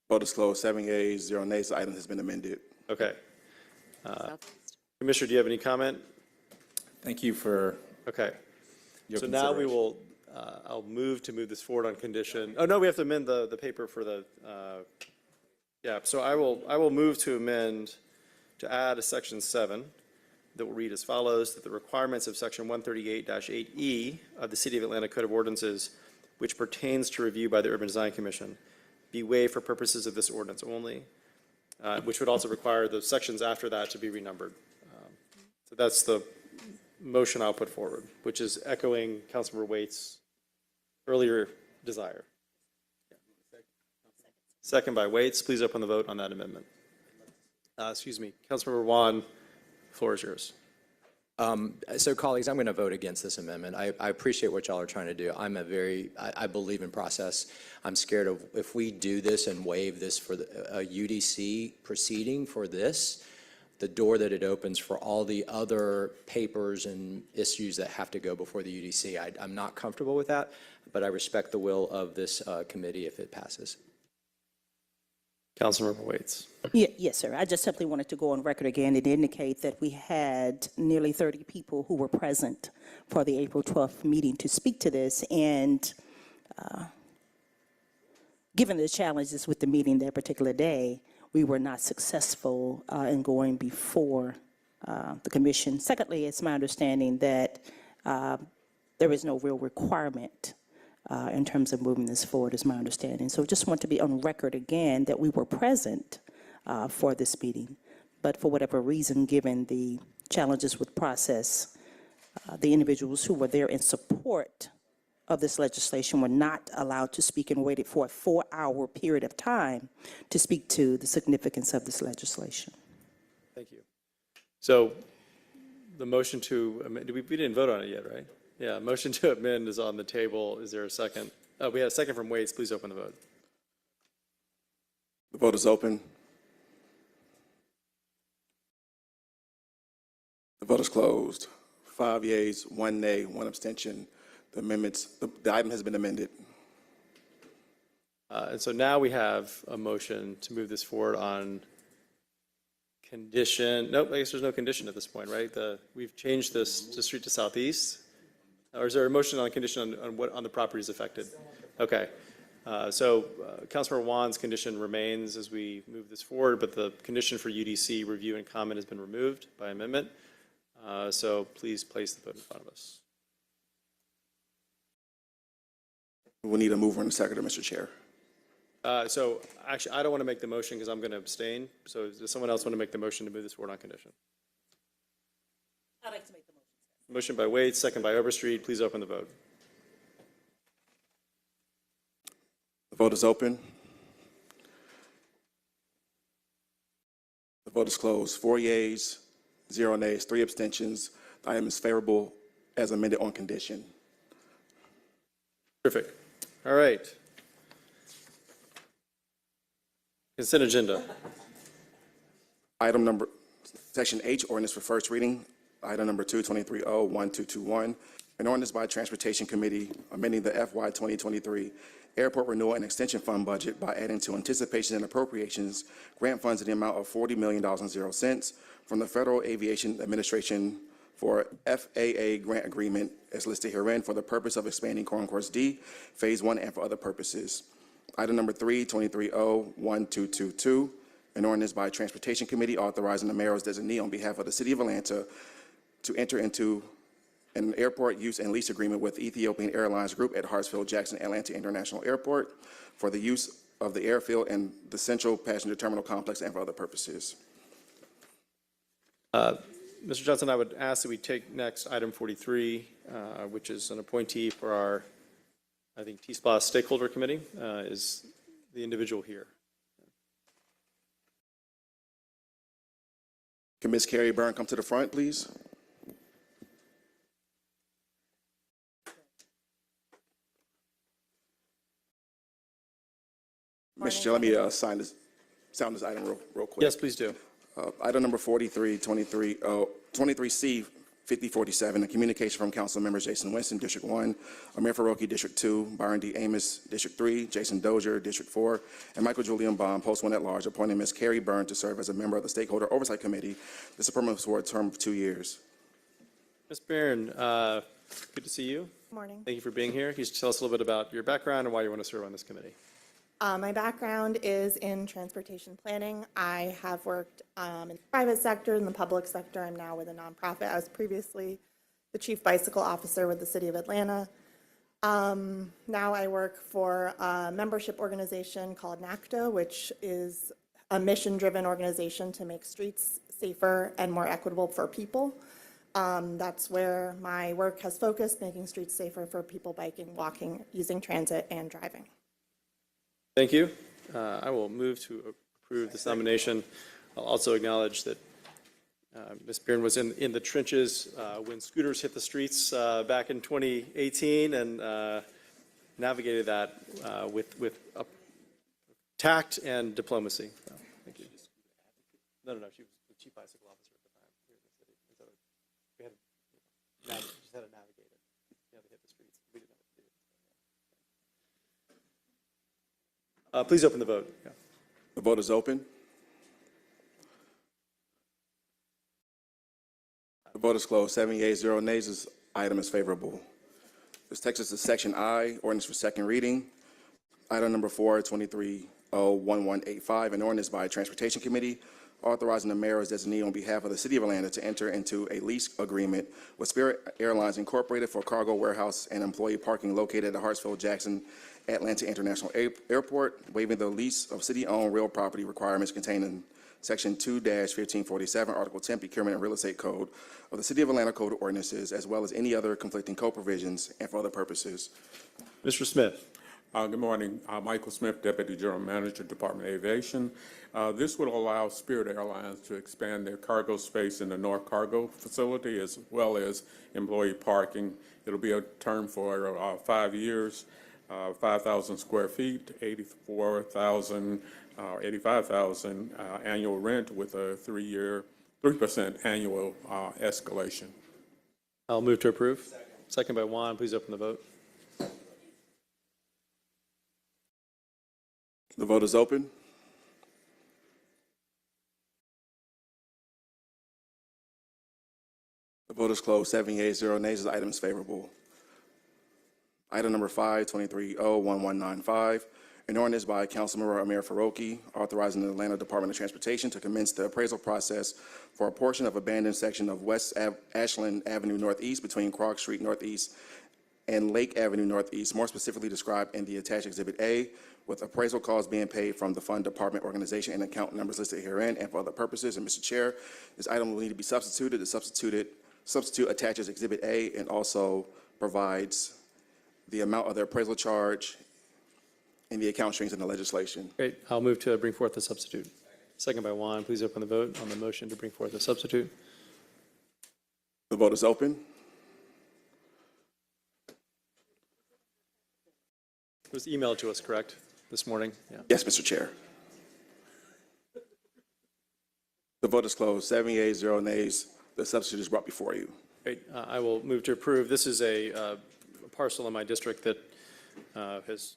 Vote is closed. 7 yeas, 0 nays. The item has been amended. Okay. Southeast. Commissioner, do you have any comment? Thank you for Okay. your So now we consideration. will, I'll move this forward on condition, oh, no, we have to amend the paper for the, yeah, so I will move to amend, to add a section 7 that will read as follows, that the requirements of section 138-8E of the City of Atlanta Code of Ordinances, which pertains to review by the Urban Design Commission, be waived for purposes of this ordinance only, which would also require the sections after that to be renumbered. So that's the motion I'll put forward, which is echoing Councilmember Waits' earlier desire. Second by Waits. Please open the vote on that amendment. Excuse me, Councilmember Juan, floor is yours. So colleagues, I'm going to vote against this amendment. I appreciate what y'all are trying to do. I believe in process. I'm scared of if we do this and waive this for a UDC proceeding for this, the door that it opens for all the other papers and issues that have to go before the UDC. I'm not comfortable with that, but I respect the will of this committee if it passes. Councilmember Waits. Yes, sir. I just simply wanted to go on record again and indicate that we had nearly 30 people who were present for the April 12th meeting to speak to this. And given the challenges with the meeting that particular day, we were not successful in going before the commission. Secondly, it's my understanding that there is no real requirement in terms of moving this forward, is my understanding. So just want to be on record again that we were present for this meeting. But for whatever reason, given the challenges with process, the individuals who were there in support of this legislation were not allowed to speak and waited for a 4-hour period of time to speak to the significance of this legislation. Thank you. So the motion to amend, we didn't vote on it yet, right? Yeah, motion to amend is on the table. Is there a second? We had a second from Waits. Please open the vote. The vote is open. The vote is closed. 5 yeas, 1 nay, 1 abstention. The item has been amended. And so now we have a motion to move this forward on condition. Nope, I guess there's no condition at this point, right? We've changed this to street to southeast. Or is there a motion on condition on what on the properties affected? Okay. So Councilmember Wan's condition remains as we move this forward, but the condition for UDC review and comment has been removed by amendment. So please place the vote in front of us. We need a mover and a seconder, Mr. Chair. So actually, I don't want to make the motion because I'm going to abstain. So does someone else want to make the motion to move this forward on condition? I'd like to make the motion. Motion by Wade, second by Overstreet. Please open the vote. The vote is open. The vote is closed. 4 yeas, 0 nays, 3 abstentions. The item is favorable as amended on condition. Terrific. All right. Consent agenda. Item number, section H, ordinance for first reading. Item number 223-0-1221, an ordinance by Transportation Committee amending the FY 2023 Airport Renewal and Extension Fund budget by adding to anticipation and appropriations grant funds in the amount of $40 million and 0 cents from the Federal Aviation Administration for FAA grant agreement as listed herein for the purpose of expanding Concourse D, Phase 1, and for other purposes. Item number 323-0-1222, an ordinance by Transportation Committee authorizing the mayor's designee on behalf of the City of Atlanta to enter into an airport use and lease agreement with Ethiopian Airlines Group at Hartsfield-Jackson Atlanta International Airport for the use of the airfield and the Central Passenger Terminal Complex and for other purposes. Mr. Johnson, I would ask that we take next item 43, which is an appointee for our, I think, T-SPLOST Stakeholder Committee. Is the individual here? Can Ms. Carrie Byrne come to the front, please? Mr. Chair, let me sound this item real quick. Yes, please do. Item number 23C, 5047, a communication from council members Jason Winston, District 1, Amir Faroki, District 2, Byron D. Amos, District 3, Jason Dozier, District 4, and Michael Julian Baum, Post 1 at Large, appointing Ms. Carrie Byrne to serve as a member of the Stakeholder Oversight Committee. This appointment is for a term of 2 years. Ms. Byrne, good to see you. Good morning. Thank you for being here. Can you just tell us a little bit about your background and why you want to serve on this committee? My background is in transportation planning. I have worked in the private sector, in the public sector. I'm now with a nonprofit. I was previously the chief bicycle officer with the City of Atlanta. Now I work for a membership organization called NACTA, which is a mission-driven organization to make streets safer and more equitable for people. That's where my work has focused, making streets safer for people biking, walking, using transit, and driving. Thank you. I will move to approve this nomination. I'll also acknowledge that Ms. Byrne was in the trenches when scooters hit the streets back in 2018 and navigated that with tact and diplomacy. So, thank you. No, she was the chief bicycle officer. We had, just had to navigate it. You had to hit the streets. We didn't know what to do. Please open the vote. Yeah. The vote is open. The vote is closed. 7 yeas, 0 nays. This item is favorable. This takes us to Section I, ordinance for second reading. Item number 4, 23-01185, an ordinance by Transportation Committee authorizing the mayor as designee on behalf of the City of Atlanta to enter into a lease agreement with Spirit Airlines Incorporated for cargo warehouse and employee parking located at the Hartsfield-Jackson Atlanta International Airport, waiving the lease of city-owned real property requirements contained in Section 2-1547, Article 10, Procurement and Real Estate Code of the City of Atlanta Code of Ordinances, as well as any other conflicting code provisions and for other purposes. Mr. Smith. Good morning. Michael Smith, Deputy General Manager, Department of Aviation. This would allow Spirit Airlines to expand their cargo space in the North Cargo facility as well as employee parking. It'll be a term for 5 years, 5,000 square feet, 85,000 annual rent with a 3% annual escalation. I'll move to approve. Second by Juan. Please open the vote. The vote is open. The vote is closed. 7 yeas, 0 nays. This item is favorable. Item number 5, 23-01195, an ordinance by Councilmember Amir Faroki authorizing the Atlanta Department of Transportation to commence the appraisal process for a portion of abandoned section of West Ashland Avenue Northeast between Krog Street Northeast and Lake Avenue Northeast, more specifically described in the attached Exhibit A, with appraisal costs being paid from the fund department organization and account numbers listed herein and for other purposes. And Mr. Chair, this item will need to be substituted. The substitute attaches Exhibit A and also provides the amount of the appraisal charge and the account streams in the legislation. Great. I'll move to bring forth the substitute. Second by Juan. Please open the vote on the motion to bring forth the substitute. The vote is open. It was emailed to us, correct, this morning? Yeah. Yes, Mr. Chair. The vote is closed. 7 yeas, 0 nays. The substitute is brought before you. Great. I will move to approve. This is a parcel in my district that has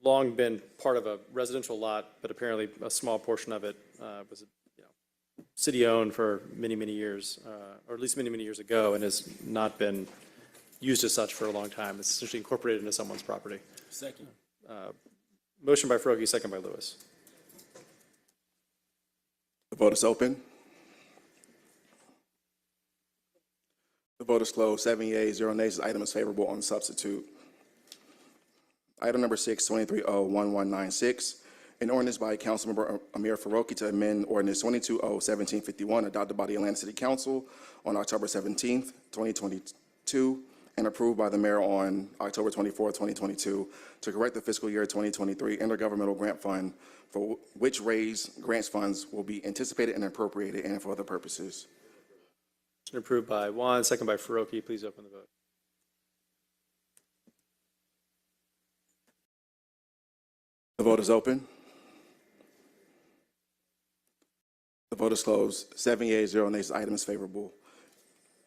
long been part of a residential lot, but apparently a small portion of it was, city-owned for many, many years, or at least many, many years ago, and has not been used as such for a long time. It's essentially incorporated into someone's property. Second. Motion by Frogie, second by Lewis. The vote is open. The vote is closed. 7 yeas, 0 nays. This item is favorable on substitute. Item number 6, 23-01196, an ordinance by Councilmember Amir Faroki to amend ordinance 22-01751 adopted by the Atlanta City Council on October 17th, 2022, and approved by the mayor on October 24th, 2022, to correct the fiscal year 2023 intergovernmental grant fund for which raised grants funds will be anticipated and appropriated and for other purposes. Approved by Juan, second by Faroki. Please open the vote. The vote is open. The vote is closed. 7 yeas, 0 nays. This item is favorable.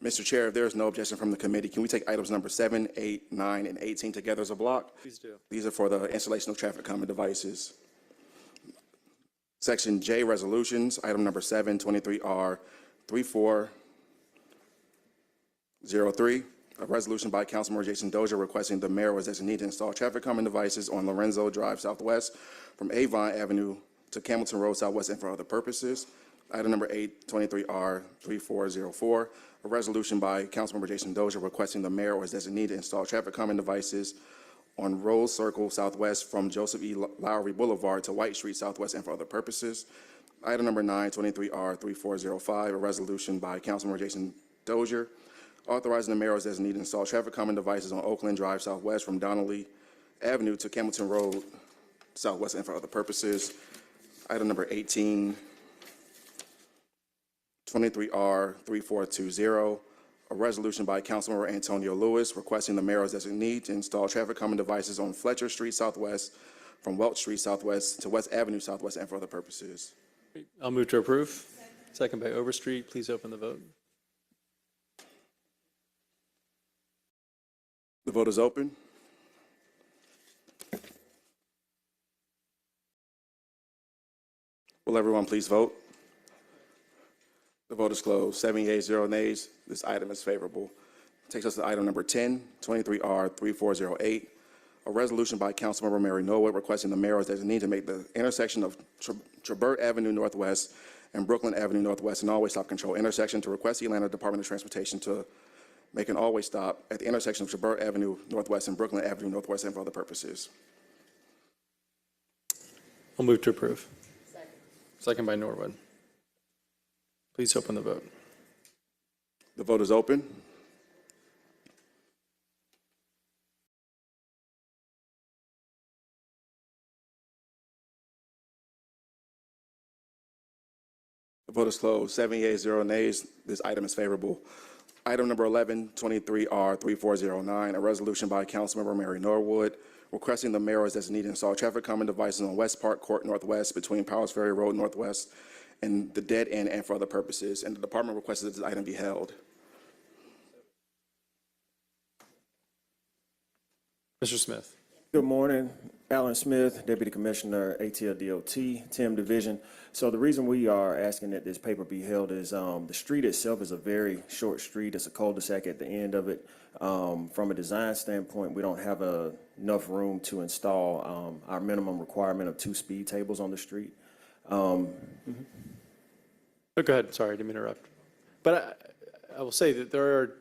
Mr. Chair, if there is no objection from the committee, can we take items number 7, 8, 9, and 18 together as a block? Please do. These are for the installation of traffic calming devices. Section J, resolutions, item number 7, 23R3403, a resolution by Councilmember Jason Dozier requesting the mayor was designee to install traffic calming devices on Lorenzo Drive Southwest from Avon Avenue to Campbellton Road Southwest and for other purposes. Item number 8, 23R3404, a resolution by Councilmember Jason Dozier requesting the mayor was designee to install traffic calming devices on Rose Circle Southwest from Joseph E. Lowry Boulevard to White Street Southwest and for other purposes. Item number 9, 23R3405, a resolution by Councilmember Jason Dozier authorizing the mayor as designee to install traffic calming devices on Oakland Drive Southwest from Donnelly Avenue to Campbellton Road Southwest and for other purposes. Item number 18, 23R3420, a resolution by Councilmember Antonio Lewis requesting the mayor as designee to install traffic calming devices on Fletcher Street Southwest from Welch Street Southwest to West Avenue Southwest and for other purposes. I'll move to approve. Second by Overstreet. Please open the vote. vote is open. Will everyone please vote? The vote is closed. 7 yeas, 0 nays. This item is favorable. Takes us to item number 10, 23R3408, a resolution by Councilmember Mary Norwood requesting the mayor as designee to make the intersection of Trabert Avenue Northwest and Brooklyn Avenue Northwest an all-way stop control intersection, to request the Atlanta Department of Transportation to make an all-way stop at the intersection of Trabert Avenue Northwest and Brooklyn Avenue Northwest and for other purposes. I'll move to approve. Second by Norwood. Please open the vote. The vote is open. The vote is closed. 7 yeas, 0 nays. This item is favorable. Item number 11, 23R3409, a resolution by Councilmember Mary Norwood requesting the mayor as designee to install traffic calming devices on West Park Court Northwest between Powers Ferry Road Northwest and the dead end and for other purposes. And the department requested that this item be held. Mr. Smith. Good morning. Alan Smith, Deputy Commissioner, ATL DOT, TIM Division. So the reason we are asking that this paper be held is the street itself is a very short street. It's a cul-de-sac at the end of it. From a design standpoint, we don't have enough room to install our minimum requirement of 2 speed tables on the street. Oh, go ahead. Sorry, I didn't mean to interrupt. But I will say that there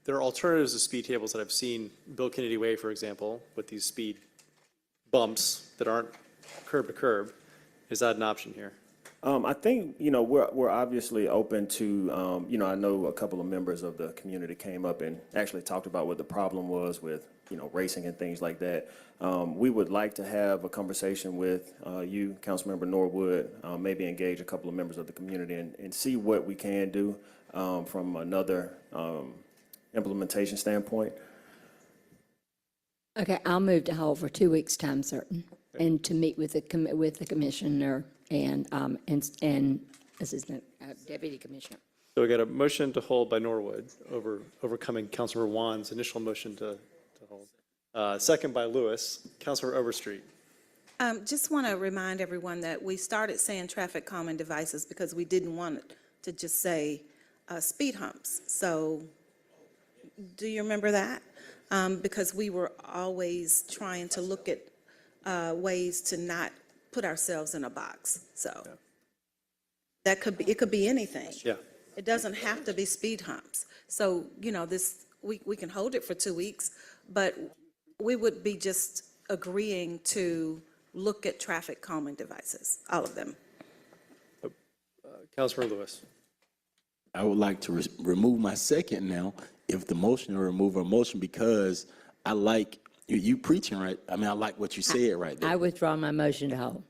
are alternatives to speed tables that I've seen. Bill Kennedy Way, for example, with these speed bumps that aren't curb to curb. Is that an option here? I think, we're obviously open to, I know a couple of members of the community came up and actually talked about what the problem was with, racing and things like that. We would like to have a conversation with you, Councilmember Norwood, maybe engage a couple of members of the community and see what we can do from another implementation standpoint. Okay, I'll move to hold for 2 weeks' time certain, and to meet with the commissioner and assistant deputy commissioner. So we got a motion to hold by Norwood overcoming Councilmember Wan's initial motion to hold. Second by Lewis. Councilmember Overstreet. Just want to remind everyone that we started saying traffic calming devices because we didn't want it to just say speed humps. So do you remember that? Because we were always trying to look at ways to not put ourselves in a box. So that could be, it could be anything. Yeah. It doesn't have to be speed humps. So, we can hold it for 2 weeks, but we would be just agreeing to look at traffic calming devices, all of them. Councilmember Lewis. I would like to remove my second now, if the motion, or remove a motion, because I like you preaching right. I mean, I like what you said right there. I withdraw my motion to hold.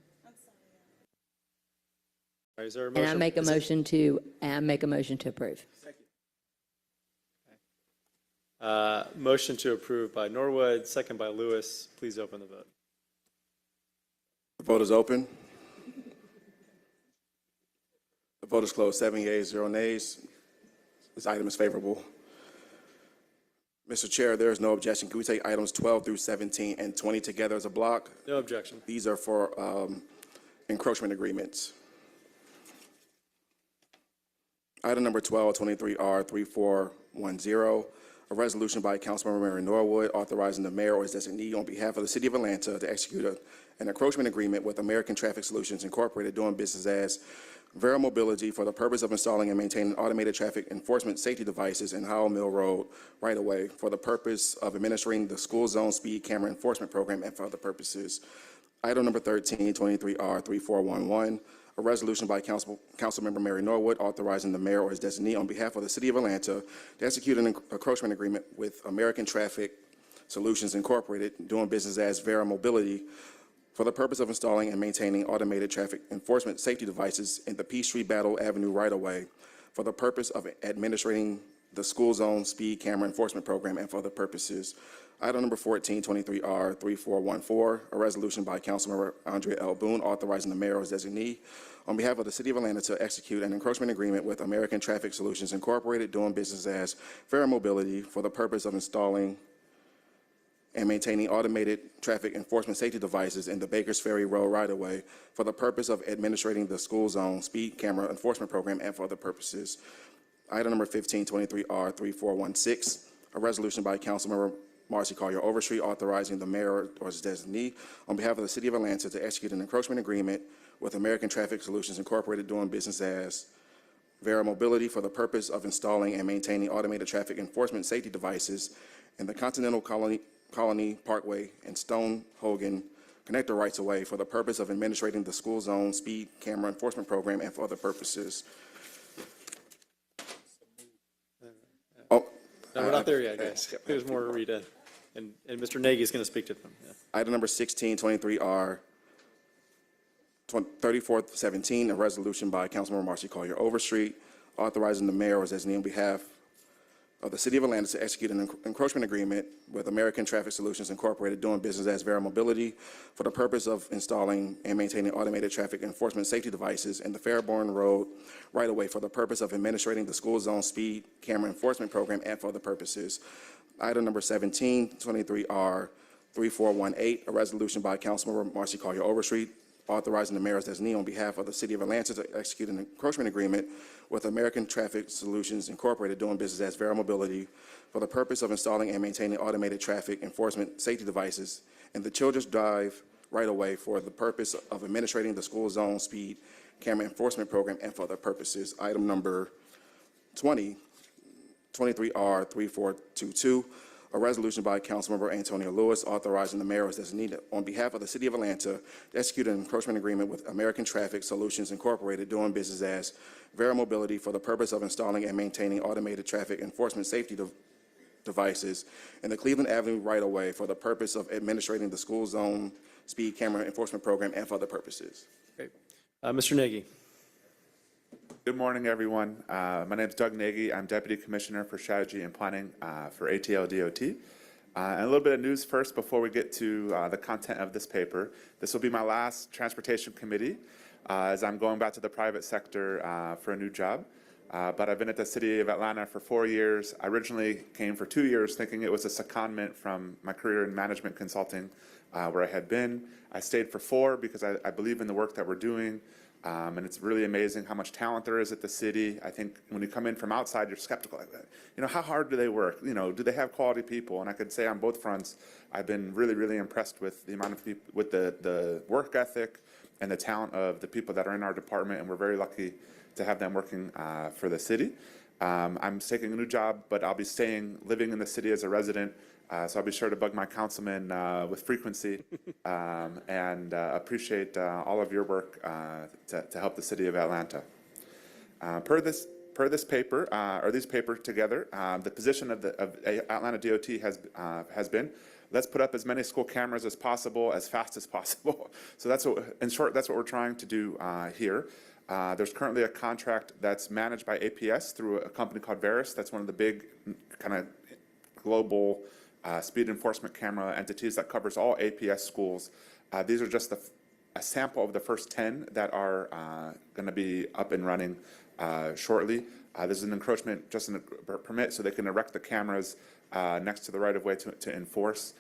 Is there a And motion? I make a motion to approve. Motion to approve by Norwood, second by Lewis. Please open the vote. The vote is open. The vote is closed. 7 yeas, 0 nays. This item is favorable. Mr. Chair, there is no objection. Can we take items 12 through 17 and 20 together as a block? No objection. These are for encroachment agreements. Item number 12, 23R3410, a resolution by Councilmember Mary Norwood authorizing the mayor or his designee on behalf of the City of Atlanta to execute an encroachment agreement with American Traffic Solutions Incorporated, doing business as Vera Mobility, for the purpose of installing and maintaining automated traffic enforcement safety devices in Howell Mill Road right-of-way for the purpose of administering the school zone speed camera enforcement program and for other purposes. Item number 13, 23R3411, a resolution by Councilmember Mary Norwood authorizing the mayor or his designee on behalf of the City of Atlanta to execute an encroachment agreement with American Traffic Solutions Incorporated, doing business as Vera Mobility, for the purpose of installing and maintaining automated traffic enforcement safety devices in the Peachtree Battle Avenue right-of-way for the purpose of administrating the school zone speed camera enforcement program and for other purposes. Item number 14, 23R3414, a resolution by Councilmember Andrea L. Boone authorizing the mayor as designee on behalf of the City of Atlanta to execute an encroachment agreement with American Traffic Solutions Incorporated, doing business as Vera Mobility, for the purpose of installing and maintaining automated traffic enforcement safety devices in the Bakers Ferry Road right-of-way for the purpose of administrating the school zone speed camera enforcement program and for other purposes. Item number 1523R3416, a resolution by Councilmember Marcy Collier Overstreet authorizing the mayor or his designee on behalf of the City of Atlanta to execute an encroachment agreement with American Traffic Solutions Incorporated doing business as Vera Mobility for the purpose of installing and maintaining automated traffic enforcement safety devices in the Continental Colony Parkway and Stone Hogan connector rights-of-way for the purpose of administrating the school zone speed camera enforcement program and for other purposes. No, we're not there yet, guys. There's more to read in. And Mr. Nagy is going to speak to them. Yeah. Item number 1623R 3417, a resolution by Councilmember Marcy Collier Overstreet authorizing the mayor or designee on behalf of the City of Atlanta to execute an encroachment agreement with American Traffic Solutions Incorporated doing business as Vera Mobility for the purpose of installing and maintaining automated traffic enforcement safety devices in the Fairborn Road right-of-way for the purpose of administrating the school zone speed camera enforcement program and for other purposes. Item number 1723R 3418, a resolution by Councilmember Marcy Collier Overstreet authorizing the mayor's designee on behalf of the City of Atlanta to execute an encroachment agreement with American Traffic Solutions Incorporated doing business as Vera Mobility for the purpose of installing and maintaining automated traffic enforcement safety devices in the Children's Drive right-of-way for the purpose of administrating the school zone speed camera enforcement program and for other purposes. Item number 23R 3422, a resolution by Councilmember Antonio Lewis authorizing the mayor as designated on behalf of the City of Atlanta to execute an encroachment agreement with American Traffic Solutions Incorporated doing business as Vera Mobility for the purpose of installing and maintaining automated traffic enforcement safety devices in the Cleveland Avenue right-of-way for the purpose of administrating the school zone speed camera enforcement program and for other purposes. Great. Mr. Nagy. Good morning, everyone. My name is Doug Nagy. I'm Deputy Commissioner for Strategy and Planning for ATL DOT. And a little bit of news first before we get to the content of this paper. This will be my last Transportation Committee as I'm going back to the private sector for a new job. But I've been at the City of Atlanta for 4 years. I originally came for 2 years thinking it was a secondment from my career in management consulting where I had been. I stayed for 4 because I believe in the work that we're doing. And it's really amazing how much talent there is at the city. I think when you come in from outside, you're skeptical like that. You know, how hard do they work? You know, do they have quality people? And I could say on both fronts, I've been really, really impressed with the amount of people, with the work ethic and the talent of the people that are in our department. And we're very lucky to have them working for the city. I'm taking a new job, but I'll be living in the city as a resident. So I'll be sure to bug my councilman with frequency and appreciate all of your work to help the City of Atlanta. Per this paper, or these papers together, the position of Atlanta DOT has been, let's put up as many school cameras as possible, as fast as possible. So that's what, in short, that's what we're trying to do here. There's currently a contract that's managed by APS through a company called Veris. That's one of the big kind of global speed enforcement camera entities that covers all APS schools. These are just a sample of the first 10 that are going to be up and running shortly. This is an encroachment, just a permit, so they can erect the cameras next to the right-of-way to enforce.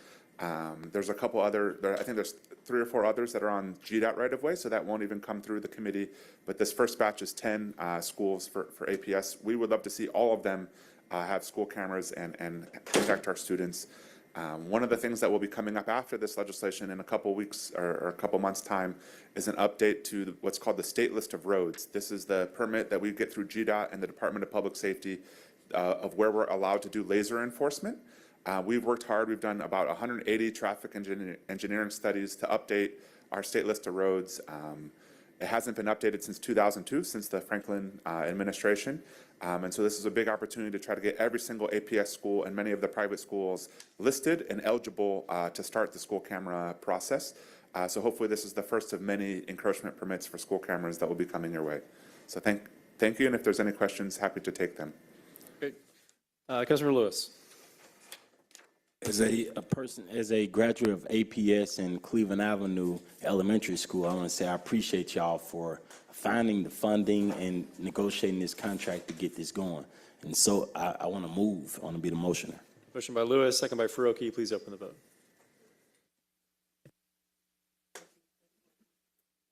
There's a couple other, I think there's 3 or 4 others that are on GDOT right-of-way, so that won't even come through the committee. But this first batch is 10 schools for APS. We would love to see all of them have school cameras and protect our students. One of the things that will be coming up after this legislation in a couple weeks or a couple months' time is an update to what's called the State List of Roads. This is the permit that we get through GDOT and the Department of Public Safety of where we're allowed to do laser enforcement. We've worked hard. We've done about 180 traffic engineering studies to update our State List of Roads. It hasn't been updated since 2002, since the Franklin administration. And so this is a big opportunity to try to get every single APS school and many of the private schools listed and eligible to start the school camera process. So hopefully this is the first of many encroachment permits for school cameras that will be coming your way. So thank you, and if there's any questions, happy to take them. Great. Councilor Lewis. As a graduate of APS and Cleveland Avenue Elementary School, I want to say I appreciate y'all for finding the funding and negotiating this contract to get this going. And so I want to move. I want to be the motioner. Motion by Lewis, second by Farokhi. Please open the vote.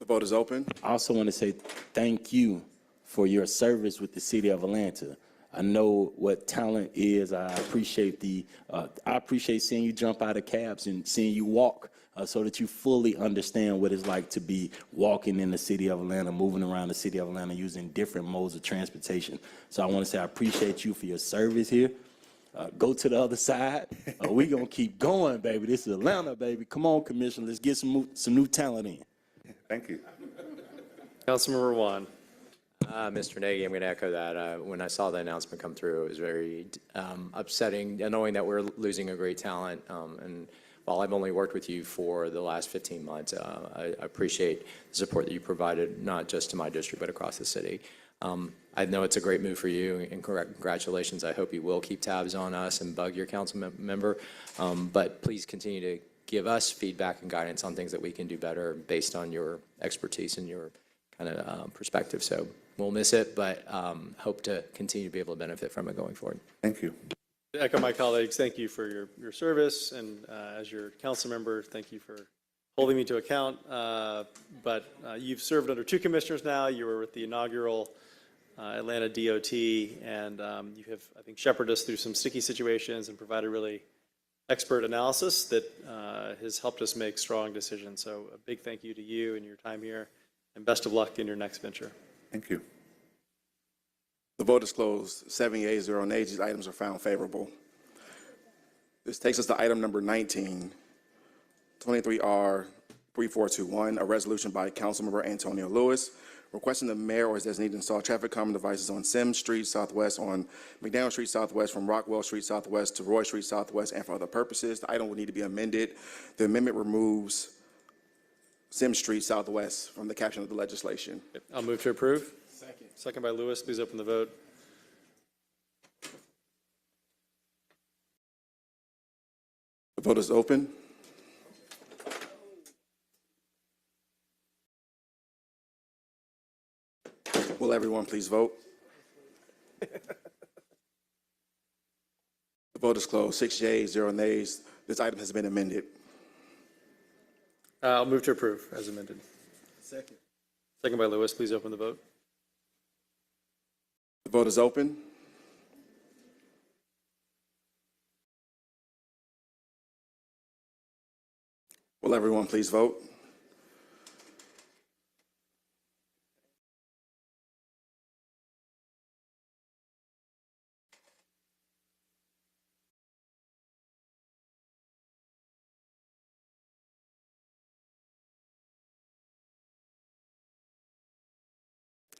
The vote is open. I also want to say thank you for your service with the city of Atlanta. I know what talent is. I appreciate seeing you jump out of cabs and seeing you walk so that you fully understand what it's like to be walking in the city of Atlanta, moving around the city of Atlanta, using different modes of transportation. So I want to say I appreciate you for your service here. Go to the other side. We're going to keep going, baby. This is Atlanta, baby. Come on, Commissioner. Let's get some new talent in. Thank you. Councilmember Juan. Mr. Nagy, I'm going to echo that. When I saw the announcement come through, it was very upsetting, knowing that we're losing a great talent. And while I've only worked with you for the last 15 months, I appreciate the support that you provided, not just to my district, but across the city. I know it's a great move for you, and congratulations. I hope you will keep tabs on us and bug your council member. But please continue to give us feedback and guidance on things that we can do better based on your expertise and your kind of perspective. So we'll miss it, but hope to continue to be able to benefit from it going forward. Thank you. To echo my colleagues, thank you for your service, and as your council member, thank you for holding me to account. But you've served under two commissioners now. You were with the inaugural Atlanta DOT, and you have, I think, shepherded us through some sticky situations and provided really expert analysis that has helped us make strong decisions. So a big thank you to you and your time here, and best of luck in your next venture. Thank you. The vote is closed. 7 yeas, 0 nays. These items are found favorable. This takes us to item number 19, 23R 3421, a resolution by Councilmember Antonio Lewis requesting the mayor or his designee to install traffic calming devices on Sims Street Southwest, on McDaniel Street Southwest, from Rockwell Street Southwest to Roy Street Southwest, and for other purposes. The item will need to be amended. The amendment removes Sims Street Southwest from the caption of the legislation. I'll move to approve. Second. Second by Lewis. Please open the vote. The vote is open. Will everyone please vote? The vote is closed. 6 yeas, 0 nays. This item has been amended. I'll move to approve as amended. Second. Second by Lewis. Please open the vote. The vote is open. Will everyone please vote?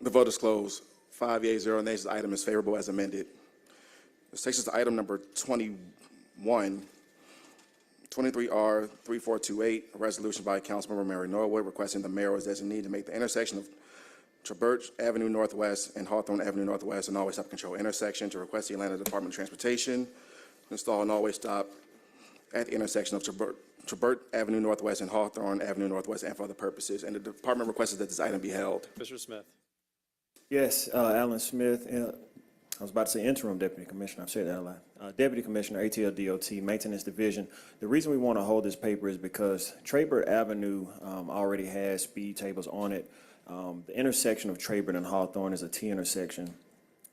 The vote is closed. 5 yeas, 0 nays. The item is favorable as amended. This takes us to item number 21, 23R 3428, a resolution by Councilmember Mary Norwood requesting the mayor or his designee to make the intersection of Trabert Avenue Northwest and Hawthorne Avenue Northwest an always stop control intersection, to request the Atlanta Department of Transportation to install an always stop at the intersection of Trabert Avenue Northwest and Hawthorne Avenue Northwest, and for other purposes. And the department requested that this item be held. Mr. Smith. Yes, Alan Smith, I was about to say interim deputy commissioner, I've said that a lot. Deputy Commissioner, ATL DOT, Maintenance Division. The reason we want to hold this paper is because Trabert Avenue already has speed tables on it. The intersection of Trabert and Hawthorne is a T intersection.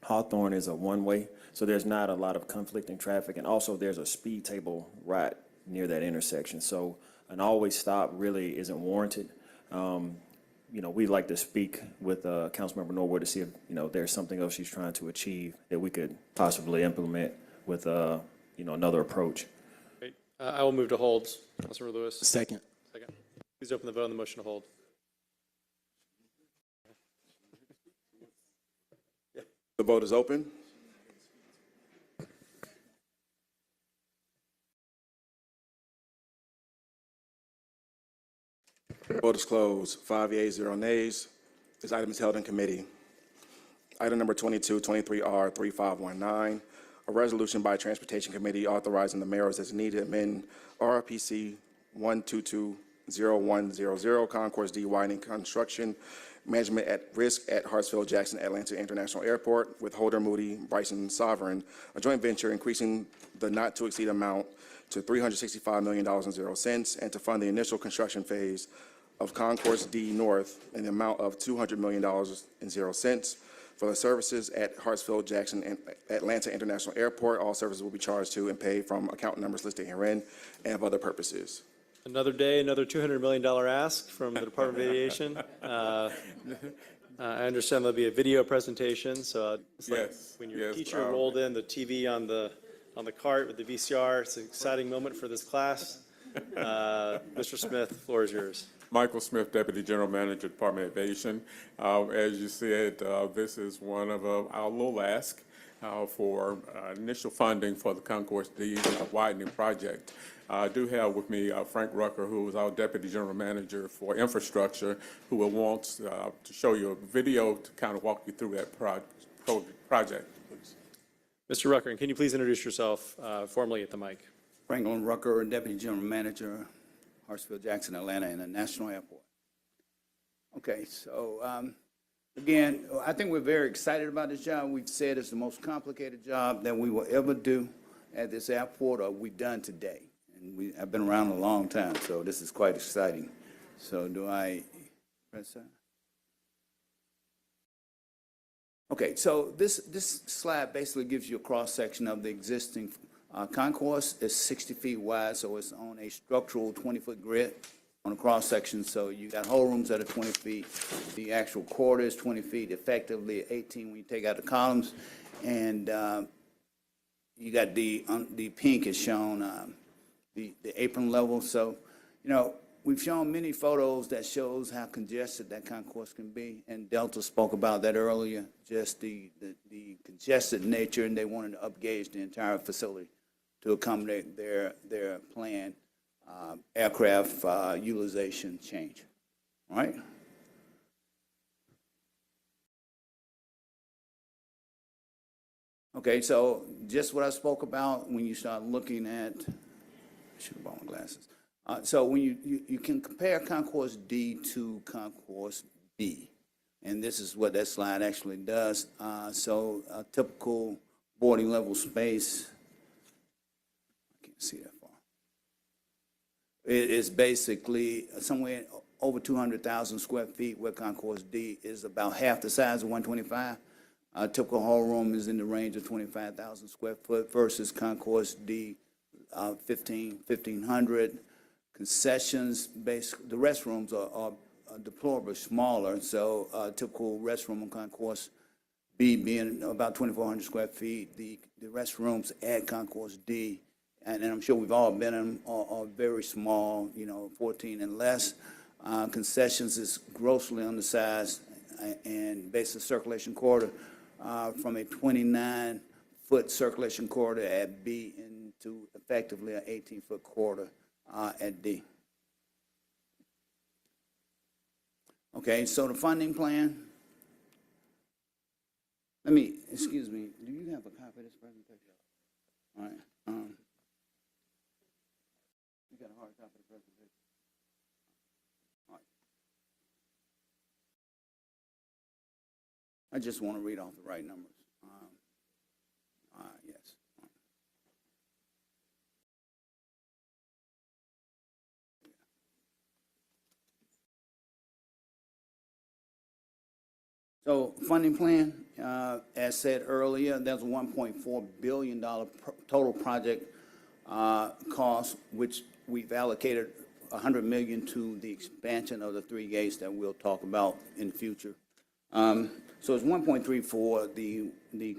Hawthorne is a one-way, so there's not a lot of conflicting traffic, and also there's a speed table right near that intersection. So an always stop really isn't warranted. We'd like to speak with Councilmember Norwood to see if, there's something else she's trying to achieve that we could possibly implement with, another approach. Great. I will move to hold. Councilmember Lewis. Second. Second. Please open the vote on the motion to hold. The vote is open. Vote is closed. 5 yeas, 0 nays. This item is held in committee. Item number 22, 23R 3519, a resolution by Transportation Committee authorizing the mayor as designee to amend RPC 1220100, Concourse D widening construction management at risk at Hartsfield-Jackson Atlanta International Airport with Holder Moody Bryson Sovereign, a joint venture, increasing the not to exceed amount to $365 million and 0 cents, and to fund the initial construction phase of Concourse D North in the amount of $200 million and 0 cents for the services at Hartsfield-Jackson and Atlanta International Airport. All services will be charged to and paid from account numbers listed herein and of other purposes. Another day, another $200 million ask from the Department of Aviation. I understand there'll be a video presentation, so it's like Yes, when your yes, teacher rolled in the TV on the cart with the VCR. It's an exciting moment for this class. Mr. Smith, the floor is yours. Michael Smith, Deputy General Manager, Department of Aviation. As you said, this is one of our little ask for initial funding for the Concourse D widening project. I do have with me Frank Rucker, who is our Deputy General Manager for Infrastructure, who will want to show you a video to kind of walk you through that project. Please. Mr. Rucker, can you please introduce yourself formally at the mic? Franklin Rucker, Deputy General Manager, Hartsfield-Jackson, Atlanta International Airport. Okay, so again, I think we're very excited about this job. We've said it's the most complicated job that we will ever do at this airport or we've done today. And I've been around a long time, so this is quite exciting. So do I press that? Okay, so this slide basically gives you a cross-section of the existing concourse. It's 60 feet wide, so it's on a structural 20-foot grid on a cross-section. So you got whole rooms that are 20 feet. The actual corridor is 20 feet, effectively 18 when you take out the columns. And you got the pink is shown, the apron level. So, you know, we've shown many photos that shows how congested that concourse can be, and Delta spoke about that earlier, just the congested nature, and they wanted to upgauge the entire facility to accommodate their planned aircraft utilization change, all right? Okay, so just what I spoke about when you start looking at, I should have brought my glasses. So when you can compare Concourse D to Concourse B, and this is what that slide actually does. So a typical boarding level space, I can't see that far. It is basically somewhere over 200,000 square feet, where Concourse D is about half the size of 125. A typical hall room is in the range of 25,000 square foot versus Concourse D, 1,500. Concessions, the restrooms are deplorably smaller, so a typical restroom on Concourse B being about 2,400 square feet. The restrooms at Concourse D, and I'm sure we've all been in, are very small, you know, 14 and less. Concessions is grossly undersized, and basic circulation corridor from a 29-foot circulation corridor at B into effectively an 18-foot corridor at D. Okay, so the funding plan. Excuse me, do you have a copy of this presentation? All right. You got a hard copy of the presentation? All right. I just want to read off the right numbers. Yes. So funding plan, as said earlier, there's a $1.4 billion total project cost, which we've allocated $100 million to the expansion of the 3 gates that we'll talk about in the future. So it's 1.3 for the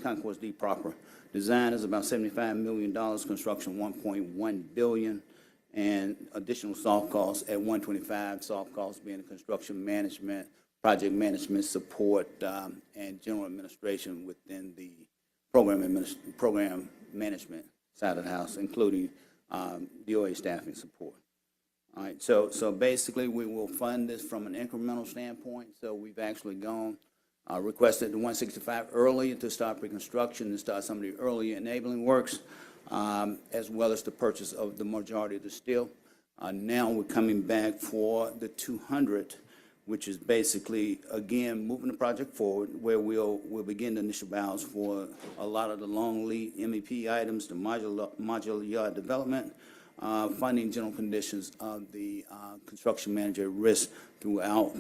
Concourse D proper. Design is about $75 million, construction $1.1 billion, and additional soft costs at $125, soft costs being the construction management, project management support, and general administration within the program management side of the house, including DOA staffing support. All right, so basically we will fund this from an incremental standpoint. So we've actually gone, requested the 165 early to start pre-construction and start some of the early enabling works, as well as the purchase of the majority of the steel. Now we're coming back for the 200, which is basically, again, moving the project forward, where we'll begin the initial vows for a lot of the long lead MEP items, the modular yard development, funding general conditions of the construction manager at risk throughout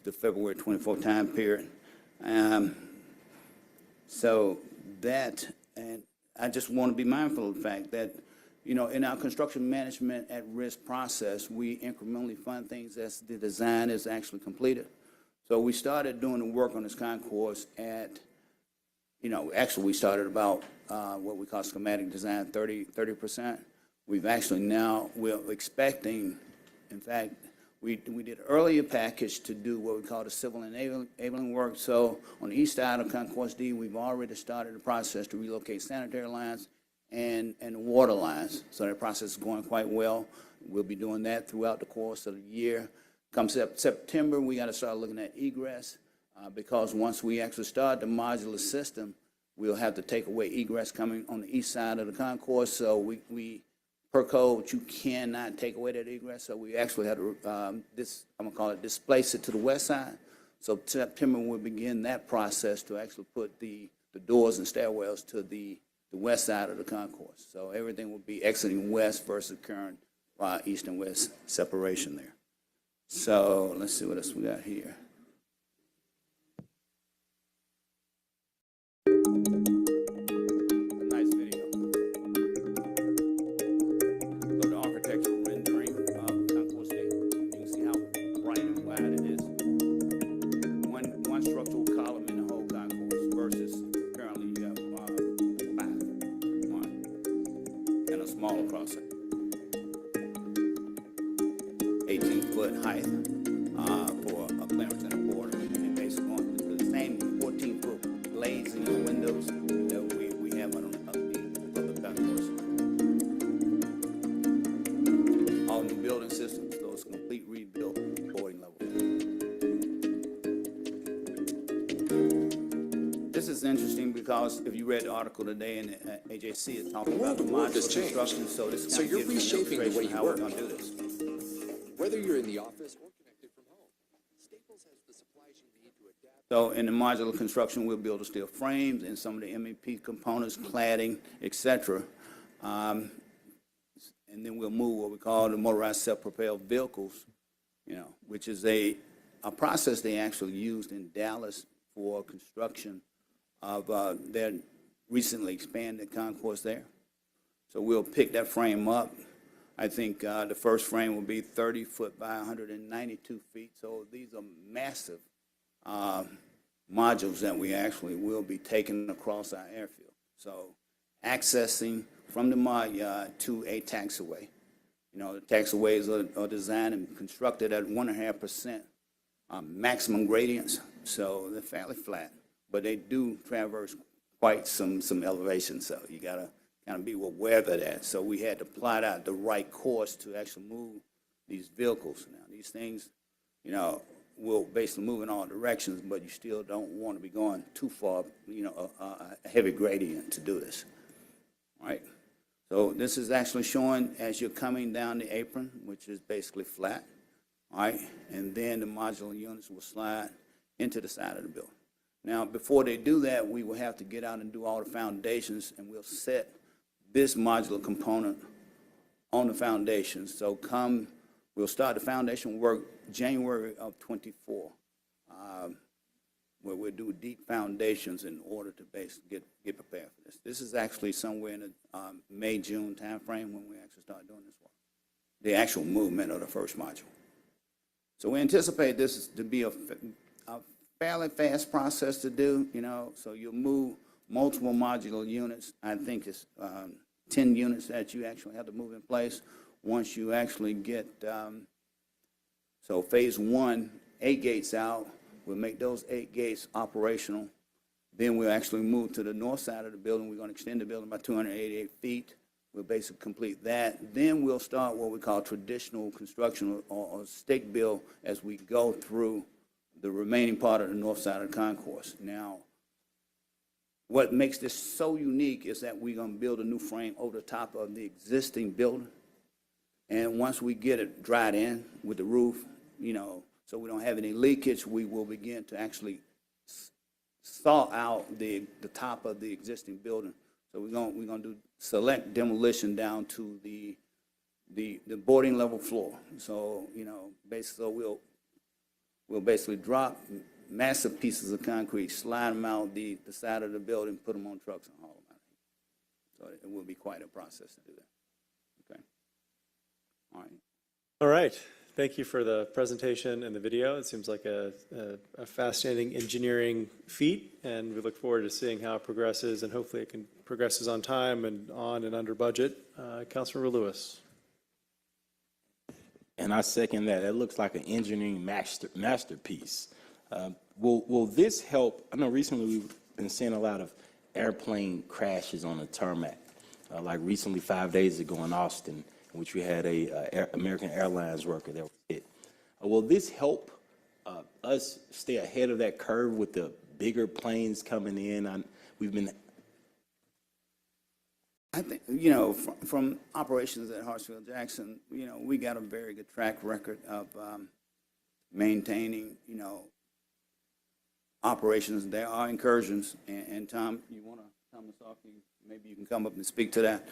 the February 24 time period. So that, and I just want to be mindful of the fact that, you know, in our construction management at risk process, we incrementally fund things as the design is actually completed. So we started doing the work on this concourse at, you know, actually we started about what we call schematic design, 30%. We've actually now, we're expecting, in fact, we did earlier package to do what we call the civil enabling work. So on the east side of Concourse D, we've already started the process to relocate sanitary lines and water lines. So that process is going quite well. We'll be doing that throughout the course of the year. Come September, we got to start looking at egress because once we actually start the modular system, we'll have to take away egress coming on the east side of the concourse. So we per code, you cannot take away that egress. So we actually had to, I'm gonna call it, displace it to the west side. So September, we'll begin that process to actually put the doors and stairwells to the west side of the concourse. So everything will be exiting west versus current east and west separation there. So let's see what else we got here. A nice video. So the architectural rendering of Concourse D, you can see how bright and wide it is. One structural column in the whole concourse versus currently you have 5. And a smaller cross section. 18-foot height for a clearance and a border. And basically on the same 14-foot glazing windows that we have on the concourse. All new building systems, those complete rebuilt boarding level. This is interesting because if you read the article today in the AJC, it's talking about the modular construction, so this kind of gives you an illustration of how we're going to do this. Whether you're in the office or connected from home, Staples has the supplies you need to adapt. So in the modular construction, we'll build the steel frames and some of the MEP components, cladding, et cetera. And then we'll move what we call the motorized self-propelled vehicles, you know, which is a process they actually used in Dallas for construction of their recently expanded concourse there. So we'll pick that frame up. I think the first frame will be 30 foot by 192 feet. So these are massive modules that we actually will be taking across our airfield. So accessing from the mod yard to a taxiway. You know, the taxiways are designed and constructed at 1.5% maximum gradients. So they're fairly flat, but they do traverse quite some elevation. So you got to kind of be aware of that. So we had to plot out the right course to actually move these vehicles. Now, these things, you know, will basically move in all directions, but you still don't want to be going too far, you know, a heavy gradient to do this. All right? So this is actually showing as you're coming down the apron, which is basically flat. All right? And then the modular units will slide into the side of the building. Now, before they do that, we will have to get out and do all the foundations, and we'll set this modular component on the foundations. So we'll start the foundation work January of 24, where we'll do deep foundations in order to basically get prepared for this. This is actually somewhere in the May, June timeframe when we actually start doing this work, the actual movement of the first module. So we anticipate this to be a fairly fast process to do, you know, so you'll move multiple modular units. I think it's 10 units that you actually have to move in place once you actually get, so phase 1, 8 gates out. We'll make those 8 gates operational. Then we'll actually move to the north side of the building. We're going to extend the building by 288 feet. We'll basically complete that. Then we'll start what we call traditional construction or stick build as we go through the remaining part of the north side of the concourse. Now, what makes this so unique is that we're going to build a new frame over the top of the existing building. And once we get it dried in with the roof, you know, so we don't have any leakage, we will begin to actually saw out the top of the existing building So we're gonna do select demolition down to the boarding level floor. So, basically, we'll basically drop massive pieces of concrete, slide them out the side of the building, put them on trucks and haul them out. So it will be quite a process to do that. Okay. All right. All right. Thank you for the presentation and the video. It seems like a fascinating engineering feat, and we look forward to seeing how it progresses, and hopefully it progresses on time and on and under budget. Councilmember Lewis. And I second that. That looks like an engineering masterpiece. Will this help? I know recently we've been seeing a lot of airplane crashes on the tarmac. Like recently, 5 days ago in Austin, in which we had a American Airlines worker that was hit. Will this help us stay ahead of that curve with the bigger planes coming in? We've been. I think, from operations at Hartsfield-Jackson, we got a very good track record of maintaining, operations. There are incursions, and Tom, Thomas Hawking, maybe you can come up and speak to that.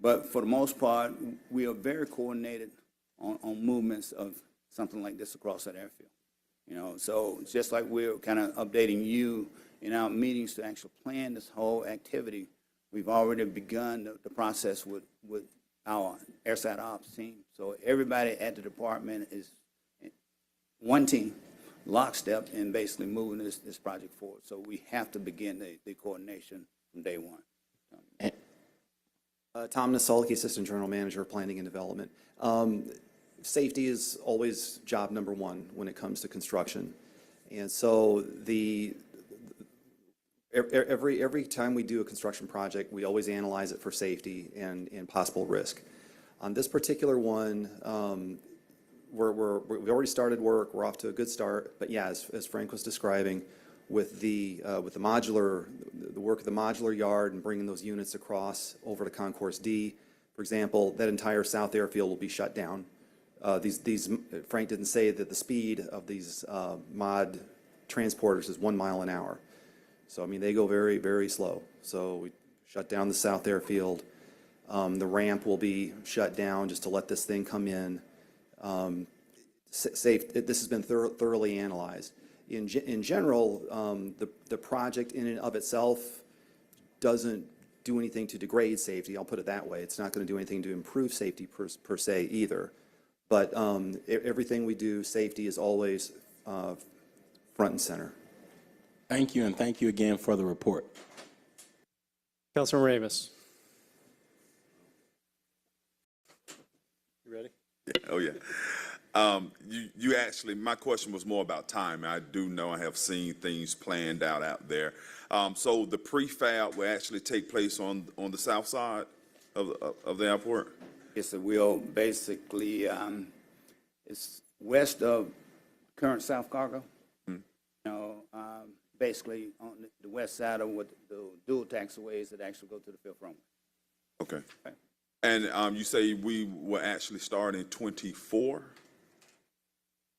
But for the most part, we are very coordinated on movements of something like this across that airfield. So just like we're kind of updating you in our meetings to actually plan this whole activity, we've already begun the process with our airside ops team. So everybody at the department is one team, lockstep, in basically moving this project forward. So we have to begin the coordination from day one. Tom Nasolki, Assistant General Manager of Planning and Development. Safety is always job number one when it comes to construction. And so every time we do a construction project, we always analyze it for safety and possible risk. On this particular one, we've already started work. We're off to a good start. But yeah, as Frank was describing, with the modular, the work of the modular yard and bringing those units across over to Concourse D, for example, that entire south airfield will be shut down. Frank didn't say that the speed of these mod transporters is 1 mile an hour. So, I mean, they go very, very slow. So we shut down the south airfield. The ramp will be shut down just to let this thing come in. This has been thoroughly analyzed. In general, the project in and of itself doesn't do anything to degrade safety. I'll put it that way. It's not going to do anything to improve safety per se either. But everything we do, safety is always front and center. Thank you, and thank you again for the report. Councilmember Ramos. You ready? Yeah. Oh, yeah. You actually, my question was more about time. I do know I have seen things planned out there. So the prefab will actually take place on the south side of the airport? Yes, it will. Basically, it's west of current South Cargo. Basically on the west side of what the dual taxiways that actually go to the fifth runway. Okay. And you say we will actually start in 24?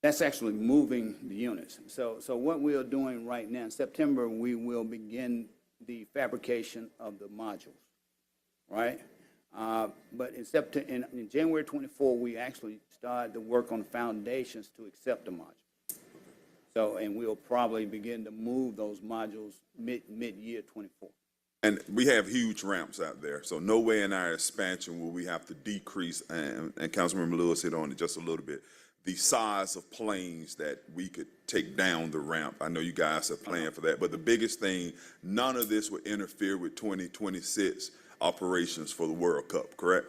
That's actually moving the units. So what we are doing right now, in September, we will begin the fabrication of the modules, right? But in January 24, we actually started to work on the foundations to accept the modules. So, and we'll probably begin to move those modules mid-year 24. And we have huge ramps out there, so no way in our expansion will we have to decrease, and Councilmember Lewis hit on it just a little bit, the size of planes that we could take down the ramp. I know you guys have planned for that, but the biggest thing, none of this would interfere with 2026 operations for the World Cup, correct?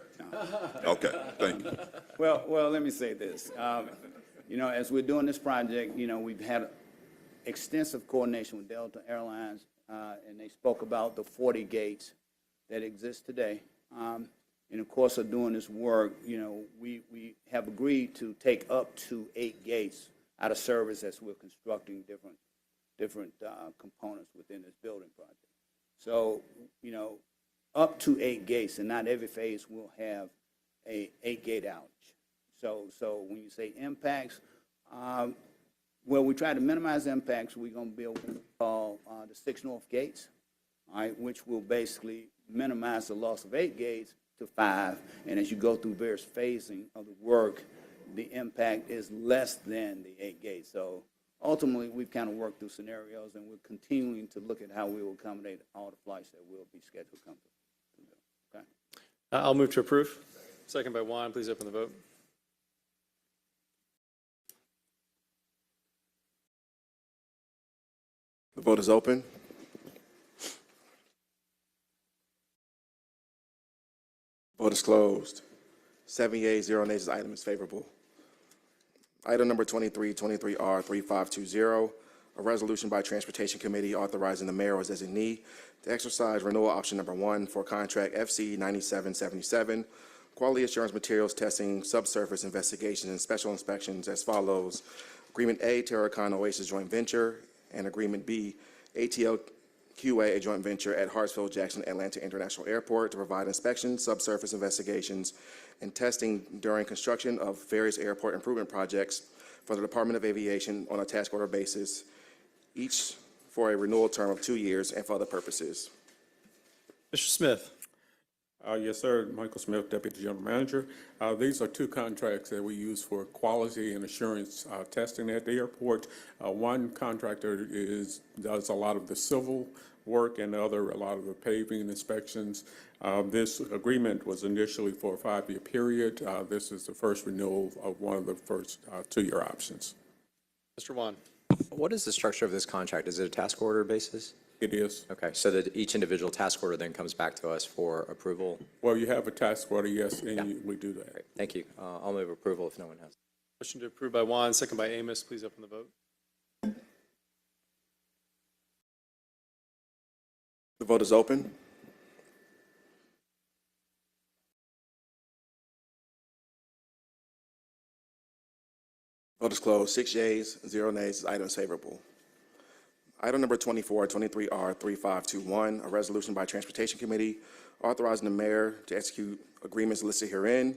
Okay, thank you. Well, let me say this. As we're doing this project, we've had extensive coordination with Delta Airlines, and they spoke about the 40 gates that exist today. In the course of doing this work, we have agreed to take up to 8 gates out of service as we're constructing different components within this building project. So, up to 8 gates, and not every phase will have a 8-gate outage. So when you say impacts, well, we try to minimize impacts. We're going to build what we call the 6 north gates. all right, which will basically minimize the loss of 8 gates to 5. And as you go through various phasing of the work, the impact is less than the 8 gates. So ultimately, we've kind of worked through scenarios, and we're continuing to look at how we will accommodate all the flights that will be scheduled to come through. Okay. I'll move to approve. Second by Juan. Please open the vote. The vote is open. Vote is closed. 7 yeas, 0 nays. This item is favorable. Item number 2323R3520, a resolution by Transportation Committee authorizing the mayor or designee to exercise renewal option number 1 for contract FC 9777, quality assurance materials testing, subsurface investigations, and special inspections as follows. Agreement A, Terracon Oasis Joint Venture, and Agreement B, ATL QA, a joint venture at Hartsfield-Jackson Atlanta International Airport to provide inspections, subsurface investigations, and testing during construction of various airport improvement projects for the Department of Aviation on a task order basis, each for a renewal term of 2 years and for other purposes. Mr. Smith. Yes, sir. Michael Smith, Deputy General Manager. These are 2 contracts that we use for quality and assurance testing at the airport. One contractor does a lot of the civil work and the other a lot of the paving inspections. This agreement was initially for a 5-year period. This is the first renewal of one of the first 2-year options. Mr. Juan. What is the structure of this contract? Is it a task order basis? It is. Okay, so that each individual task order then comes back to us for approval? Well, you have a task order, yes, and we do that. Great. Thank you. I'll move approval if no one has. Motion to approve by Juan, second by Amos. Please open the vote. The vote is open. Vote is closed. 6 yeas, 0 nays. This item is favorable. Item number 2423R3521, a resolution by Transportation Committee authorizing the mayor to execute agreements listed herein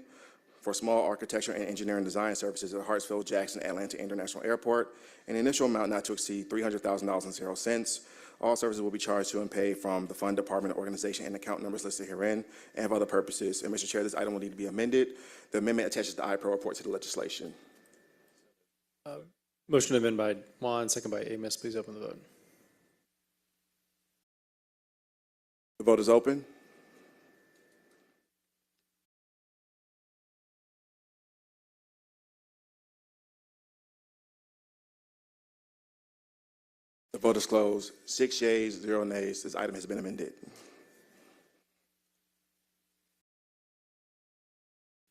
for small architecture and engineering design services at Hartsfield-Jackson Atlanta International Airport, an initial amount not to exceed $300,000.00. All services will be charged to and paid from the fund, department, organization, and account numbers listed herein and for other purposes. And Mr. Chair, this item will need to be amended. The amendment attaches the iPro report to the legislation. Motion to amend by Juan, second by Amos. Please open the vote. The vote is open. The vote is closed. 6 yeas, 0 nays. This item has been amended.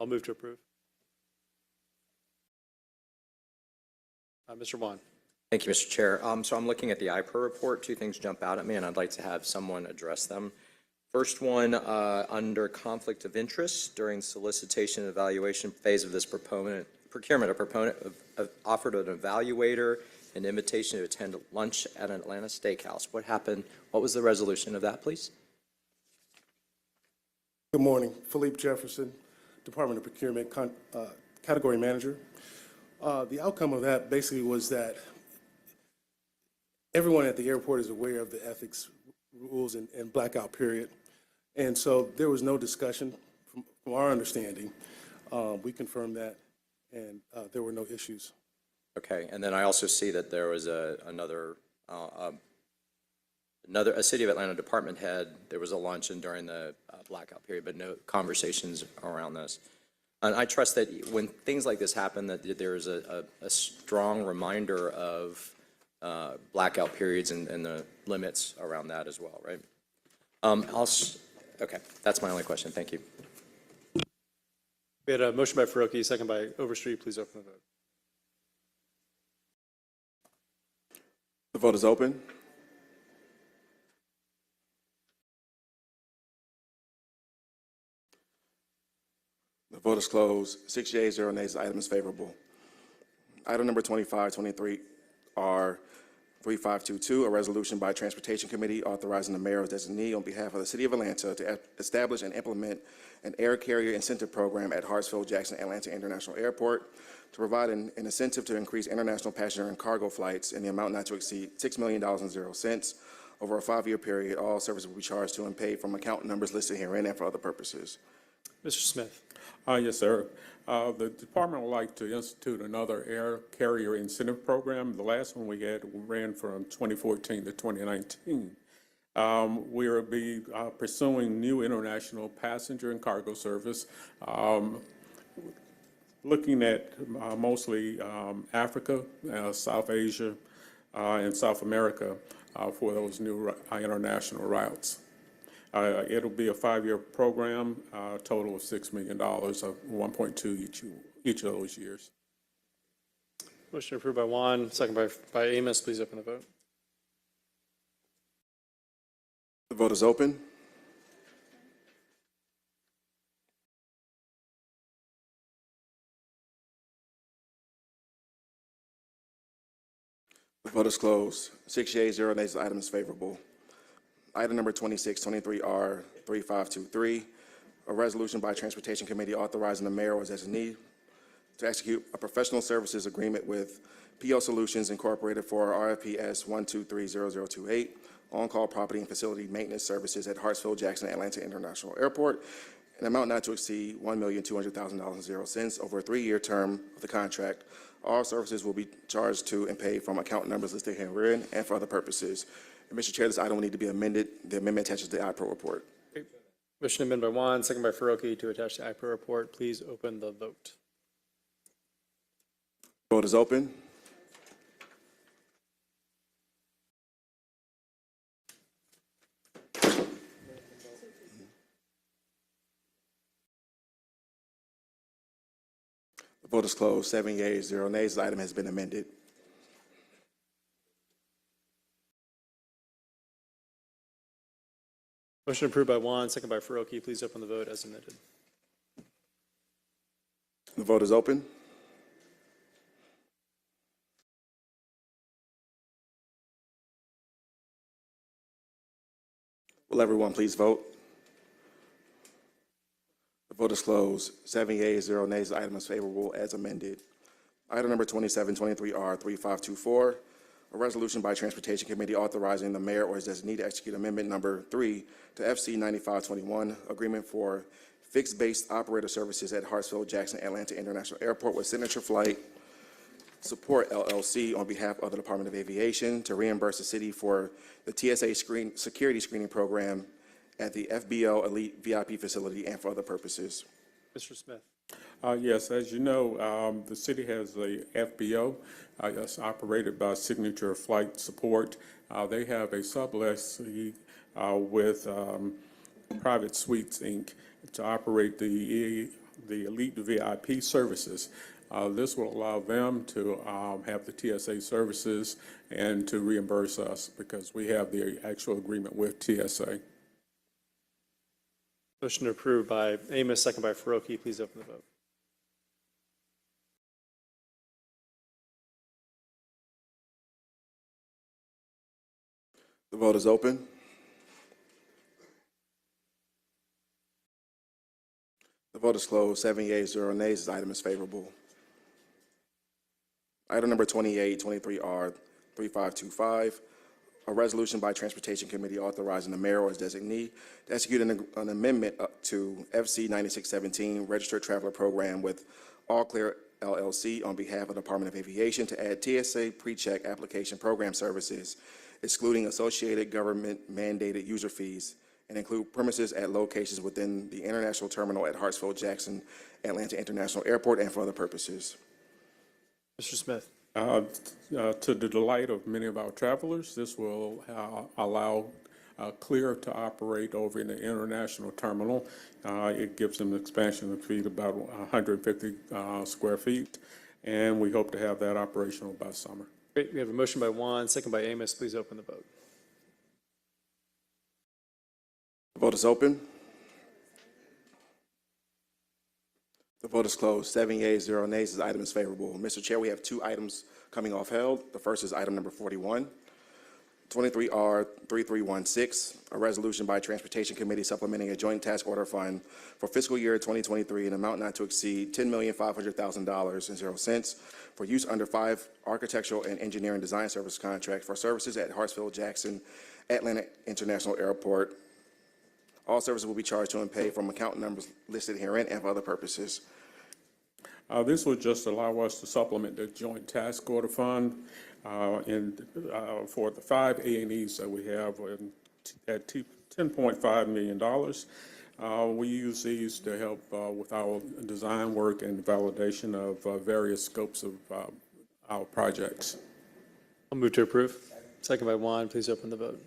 I'll move to approve. Mr. Juan. Thank you, Mr. Chair. So I'm looking at the IPER report. 2 things jump out at me, and I'd like to have someone address them. First one, under conflict of interest, during solicitation and evaluation phase of this procurement, a proponent offered an evaluator an invitation to attend lunch at an Atlanta steakhouse. What happened? What was the resolution of that, please? Good morning. Philippe Jefferson, Department of Procurement, Category Manager. The outcome of that basically was that everyone at the airport is aware of the ethics rules and blackout period. And so there was no discussion from our understanding. We confirmed that, and there were no issues. Okay, and then I also see that there was a City of Atlanta department head. There was a luncheon during the blackout period, but no conversations around this. And I trust that when things like this happen, that there is a strong reminder of blackout periods and the limits around that as well, right? Okay, that's my only question. Thank you. We had a motion by Farokhi, second by Overstreet. Please open the vote. The vote is open. The vote is closed. 6 yeas, 0 nays. The item is favorable. Item number 2523R3522, a resolution by Transportation Committee authorizing the mayor or designee on behalf of the City of Atlanta to establish and implement an air carrier incentive program at Hartsfield-Jackson Atlanta International Airport to provide an incentive to increase international passenger and cargo flights in the amount not to exceed $6 million. Over a 5-year period, all services will be charged to and paid from account numbers listed herein and for other purposes. Mr. Smith. Yes, sir. The department would like to institute another air carrier incentive program. The last one we had ran from 2014 to 2019. We will be pursuing new international passenger and cargo service, looking at mostly Africa, South Asia, and South America for those new international routes. It'll be a 5-year program, a total of $6 million, of 1.2 each of those years. Motion approved by Juan, second by Amos. Please open the vote. The vote is open. The vote is closed. 6 yeas, 0 nays. The item is favorable. Item number 2623R 3523, a resolution by Transportation Committee authorizing the mayor or designee to execute a professional services agreement with PO Solutions Incorporated for RFPS 1230028, on-call property and facility maintenance services at Hartsfield-Jackson Atlanta International Airport, an amount not to exceed $1,200,000.00 over a 3-year term of the contract. All services will be charged to and paid from account numbers listed herein and for other purposes. And Mr. Chair, this item will need to be amended. The amendment attaches to the iPro report. Motion amended by Juan, second by Faroki to attach the iPro report. Please open the vote. Vote is open. The vote is closed. 7 yeas, 0 nays. The item has been amended. Motion approved by Juan, second by Faroki. Please open the vote as amended. The vote is open. Will everyone please vote? The vote is closed. 7 yeas, 0 nays. The item is favorable as amended. Item number 2723R 3524, a resolution by Transportation Committee authorizing the mayor or his designee to execute amendment number 3 to FC 9521, agreement for fixed-base operator services at Hartsfield-Jackson Atlanta International Airport with Signature Flight Support LLC on behalf of the Department of Aviation to reimburse the city for the TSA security screening program at the FBO Elite VIP facility and for other purposes. Mr. Smith. Yes, as you know, the city has a FBO that's operated by Signature Flight Support. They have a sublessee with Private Suites, Inc. to operate the Elite VIP services. This will allow them to have the TSA services and to reimburse us because we have the actual agreement with TSA. Motion approved by Amos, second by Faroki. Please open the vote. The vote is open. The vote is closed. 7 yeas, 0 nays. This item is favorable. Item number 2823R 3525, a resolution by Transportation Committee authorizing the mayor or his designee to execute an amendment up to FC 9617 Registered Traveler Program with All Clear LLC on behalf of the Department of Aviation to add TSA PreCheck application program services, excluding associated government mandated user fees, and include premises at locations within the international terminal at Hartsfield-Jackson Atlanta International Airport and for other purposes. Mr. Smith. To the delight of many of our travelers, this will allow Clear to operate over in the international terminal. It gives them an expansion of feet about 150 square feet, and we hope to have that operational by summer. Great. We have a motion by Juan, second by Amos. Please open the vote. The vote is open. The vote is closed. 7 yeas, 0 nays. This item is favorable. Mr. Chair, we have 2 items coming off held. The first is item number 41, 23R 3316, a resolution by Transportation Committee supplementing a joint task order fund for fiscal year 2023 in amount not to exceed $10,500,000.00 for use under 5 architectural and engineering design service contract for services at Hartsfield-Jackson Atlanta International Airport. All services will be charged to and paid from account numbers listed herein and for other purposes. This would just allow us to supplement the joint task order fund for the 5 A&Es that we have at $10.5 million. We use these to help with our design work and validation of various scopes of our projects. I'll move to approve. Second by Juan. Please open the vote.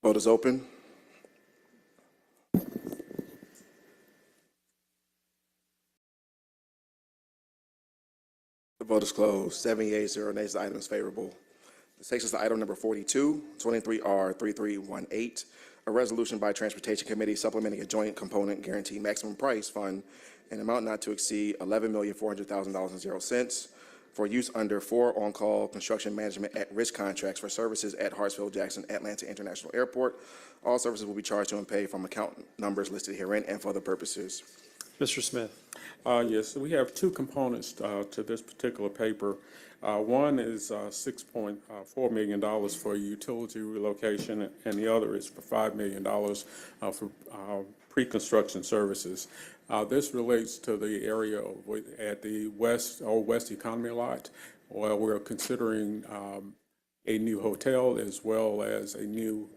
Vote is open. The vote is closed. 7 yeas, 0 nays. The item is favorable. This takes us to item number 42, 23R3318, a resolution by Transportation Committee supplementing a joint component guarantee maximum price fund in amount not to exceed $11,400,000.00 for use under 4 on-call construction management at-risk contracts for services at Hartsfield-Jackson Atlanta International Airport. All services will be charged to and paid from account numbers listed herein and for other purposes. Mr. Smith. Yes, we have two components to this particular paper. One is $6.4 million for utility relocation, and the other is for $5 million for pre-construction services. This relates to the area at the West Economy Lot, where we're considering a new hotel as well as a new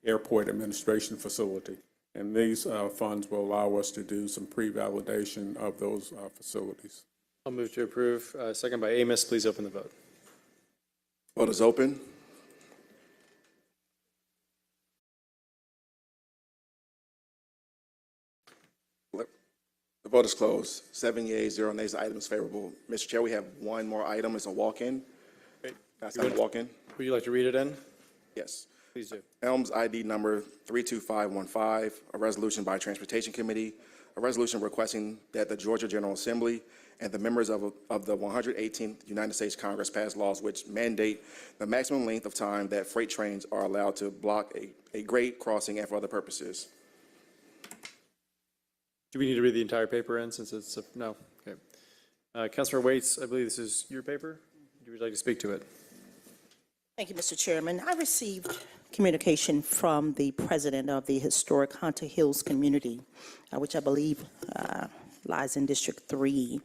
airport administration facility. And these funds will allow us to do some pre-validation of those facilities. I'll move to approve. Second by Amos. Please open the vote. Vote is open. The vote is closed. 7 yeas, 0 nays. The item is favorable. Mr. Chair, we have one more item. It's a walk-in. That's not a walk-in. Would you like to read it in? Yes. Please do. Elms ID number 32515, a resolution by Transportation Committee, a resolution requesting that the Georgia General Assembly and the members of the 118th United States Congress pass laws which mandate the maximum length of time that freight trains are allowed to block a grade crossing and for other purposes. Do we need to read the entire paper in since it's no? Okay. Councilor Waits, I believe this is your paper. Would you like to speak to it? Thank you, Mr. Chairman. I received communication from the president of the historic Hunter Hills community, which I believe lies in District 3.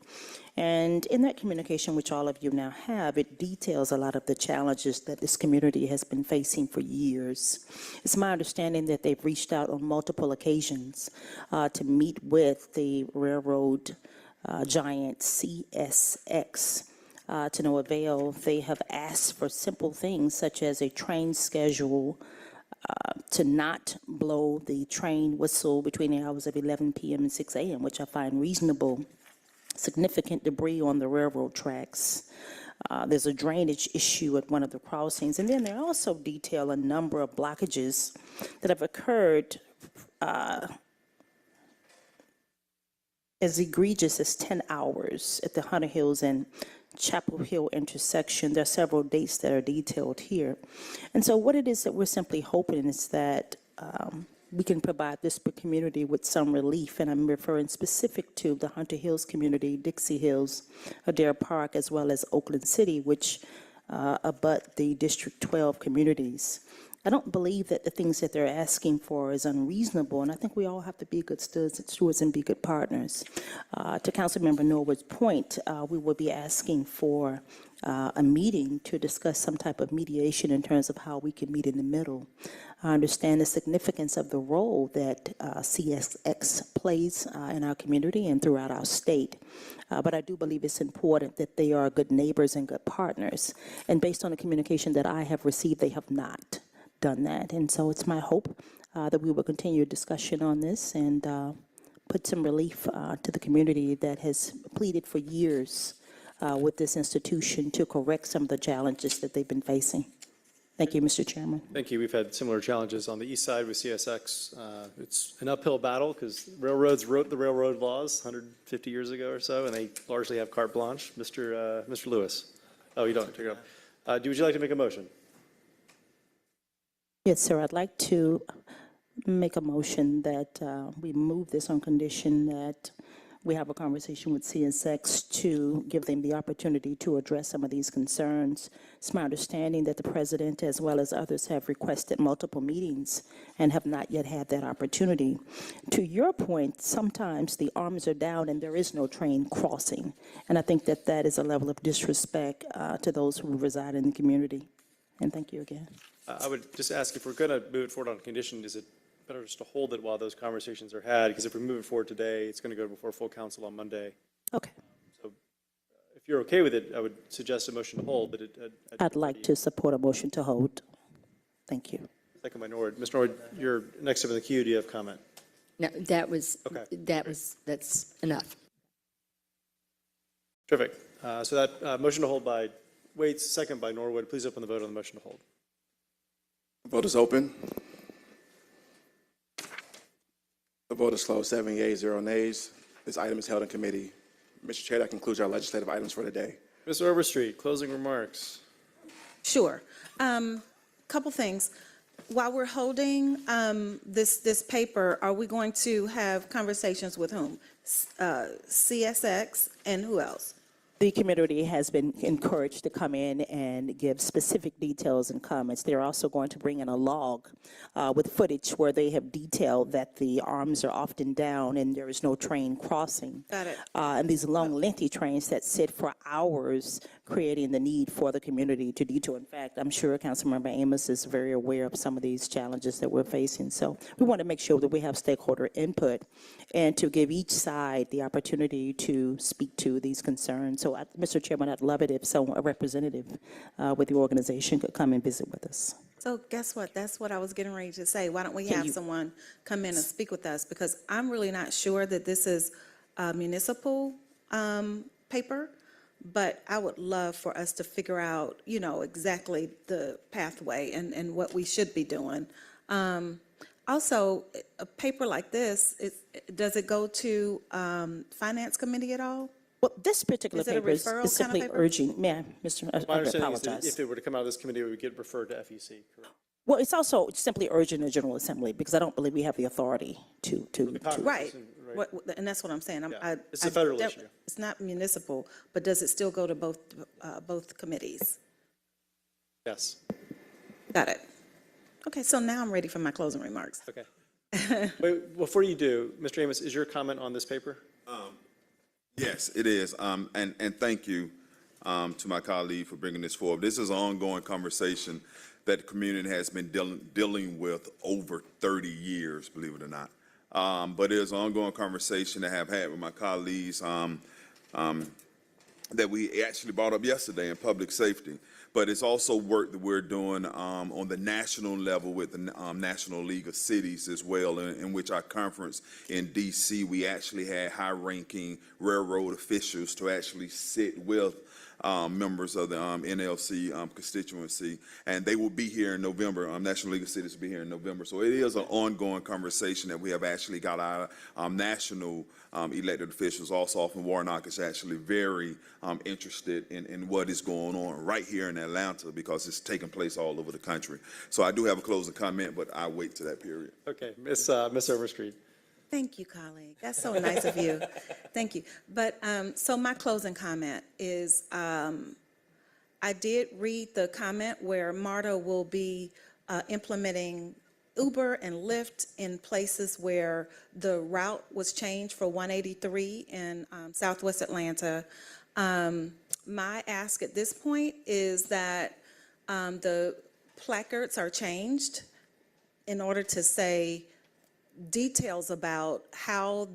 And in that communication, which all of you now have, it details a lot of the challenges that this community has been facing for years. It's my understanding that they've reached out on multiple occasions to meet with the railroad giant CSX. To no avail. They have asked for simple things such as a train schedule, to not blow the train whistle between the hours of 11 p.m. and 6 a.m., which I find reasonable. Significant debris on the railroad tracks. There's a drainage issue at one of the crossings. And then they also detail a number of blockages that have occurred as egregious as 10 hours at the Hunter Hills and Chapel Hill intersection. There are several dates that are detailed here. And so what it is that we're simply hoping is that we can provide this community with some relief, and I'm referring specific to the Hunter Hills community, Dixie Hills, Adair Park, as well as Oakland City, which abut the District 12 communities. I don't believe that the things that they're asking for is unreasonable, and I think we all have to be good stewards and be good partners. To Councilmember Norwood's point, we will be asking for a meeting to discuss some type of mediation in terms of how we can meet in the middle. I understand the significance of the role that CSX plays in our community and throughout our state. But I do believe it's important that they are good neighbors and good partners. And based on the communication that I have received, they have not done that. And so it's my hope that we will continue discussion on this and put some relief to the community that has pleaded for years with this institution to correct some of the challenges that they've been facing. Thank you, Mr. Chairman. Thank you. We've had similar challenges on the east side with CSX. It's an uphill battle because railroads wrote the railroad laws 150 years ago or so, and they largely have carte blanche. Mr. Lewis. Oh, you don't. Take it up. Would you like to make a motion? Yes, sir. I'd like to make a motion that we move this on condition that we have a conversation with CSX to give them the opportunity to address some of these concerns. It's my understanding that the president, as well as others, have requested multiple meetings and have not yet had that opportunity. To your point, sometimes the arms are down and there is no train crossing. And I think that that is a level of disrespect to those who reside in the community. And thank you again. I would just ask, if we're going to move it forward on condition, is it better just to hold it while those conversations are had? Because if we move it forward today, it's going to go before full council on Monday. Okay. So if you're okay with it, I would suggest a motion to hold, but I'd like to support a motion to hold. Thank you. Second by Norwood. Mr. Norwood, you're next up in the queue. Do you have comment? No, that's enough. Terrific. So that motion to hold by Waits, second by Norwood. Please open the vote on the motion to hold. Vote is open. The vote is closed. 7 yeas, 0 nays. This item is held in committee. Mr. Chair, that concludes our legislative items for today. Ms. Overstreet, closing remarks. Sure. Couple things. While we're holding this paper, are we going to have conversations with whom? CSX and who else? The community has been encouraged to come in and give specific details and comments. They're also going to bring in a log with footage where they have detailed that the arms are often down and there is no train crossing. Got it. And these long, lengthy trains that sit for hours, creating the need for the community to detour. In fact, I'm sure Councilmember Amos is very aware of some of these challenges that we're facing. So we want to make sure that we have stakeholder input and to give each side the opportunity to speak to these concerns. So, Mr. Chairman, I'd love it if a representative with the organization could come and visit with us. So guess what? That's what I was getting ready to say. Why don't we have someone come in and speak with us? Because I'm really not sure that this is a municipal paper, but I would love for us to figure out, exactly the pathway and what we should be doing. Also, a paper like this, does it go to Finance Committee at all? Well, this particular Is it a paper is referral kind of simply paper? urging, ma'am, Mr. My I understanding is that apologize. if it were to come out of this committee, it would get referred to FEC, correct? Well, it's also simply urging the General Assembly because I don't believe we have the authority to. Right. And that's what I'm saying. It's a federal issue. It's not municipal, but does it still go to both committees? Yes. Got it. Okay, so now I'm ready for my closing remarks. Okay. Wait, before you do, Mr. Amos, is your comment on this paper? Yes, it is. And thank you to my colleague for bringing this forward. This is an ongoing conversation that the community has been dealing with over 30 years, believe it or not. But it is an ongoing conversation that I have had with my colleagues that we actually brought up yesterday in public safety. But it's also work that we're doing on the national level with the National League of Cities as well, in which our conference in D.C., we actually had high-ranking railroad officials to actually sit with members of the NLC constituency, and they will be here in November. National League of Cities will be here in November. So it is an ongoing conversation that we have actually got our national elected officials. Also, often Warnock is actually very interested in what is going on right here in Atlanta because it's taking place all over the country. So I do have a closing comment, but I wait to that period. Okay, Miss Overstreet. Thank you, colleague. That's so nice of you. Thank you. But so my closing comment is I did read the comment where MARTA will be implementing Uber and Lyft in places where the route was changed for 183 in Southwest Atlanta. My ask at this point is that the placards are changed in order to say details about how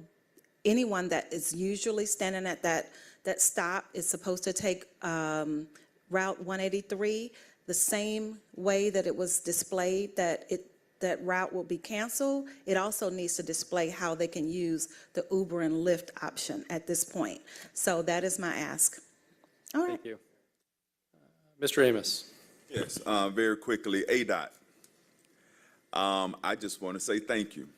anyone that is usually standing at that stop is supposed to take Route 183, the same way that it was displayed that route will be canceled. It also needs to display how they can use the Uber and Lyft option at this point. So that is my ask. All right. Thank you. Mr. Amos. Yes, very quickly, ADOT. I just want to say thank you.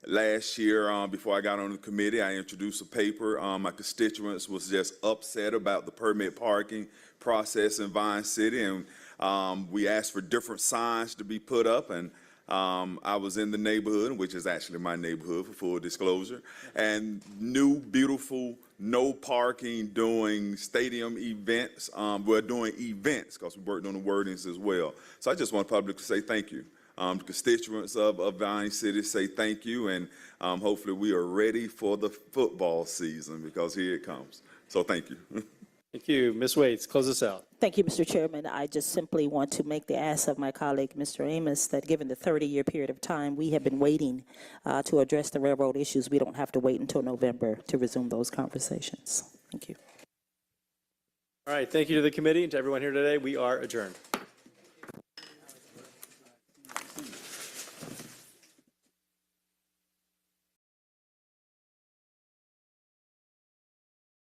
Last year, before I got on the committee, I introduced a paper. My constituents was just upset about the permit parking process in Vine City, and we asked for different signs to be put up, and I was in the neighborhood, which is actually my neighborhood for full disclosure, and new, beautiful, no parking doing stadium events. We're doing events because we worked on the wordings as well. So I just want the public to say thank you. The constituents of Vine City say thank you, and hopefully we are ready for the football season because here it comes. So thank you. Thank you. Ms. Waits, close us out. Thank you, Mr. Chairman. I just simply want to make the ask of my colleague, Mr. Amos, that given the 30-year period of time we have been waiting to address the railroad issues, we don't have to wait until November to resume those conversations. Thank you. All right. Thank you to the committee and to everyone here today. We are adjourned.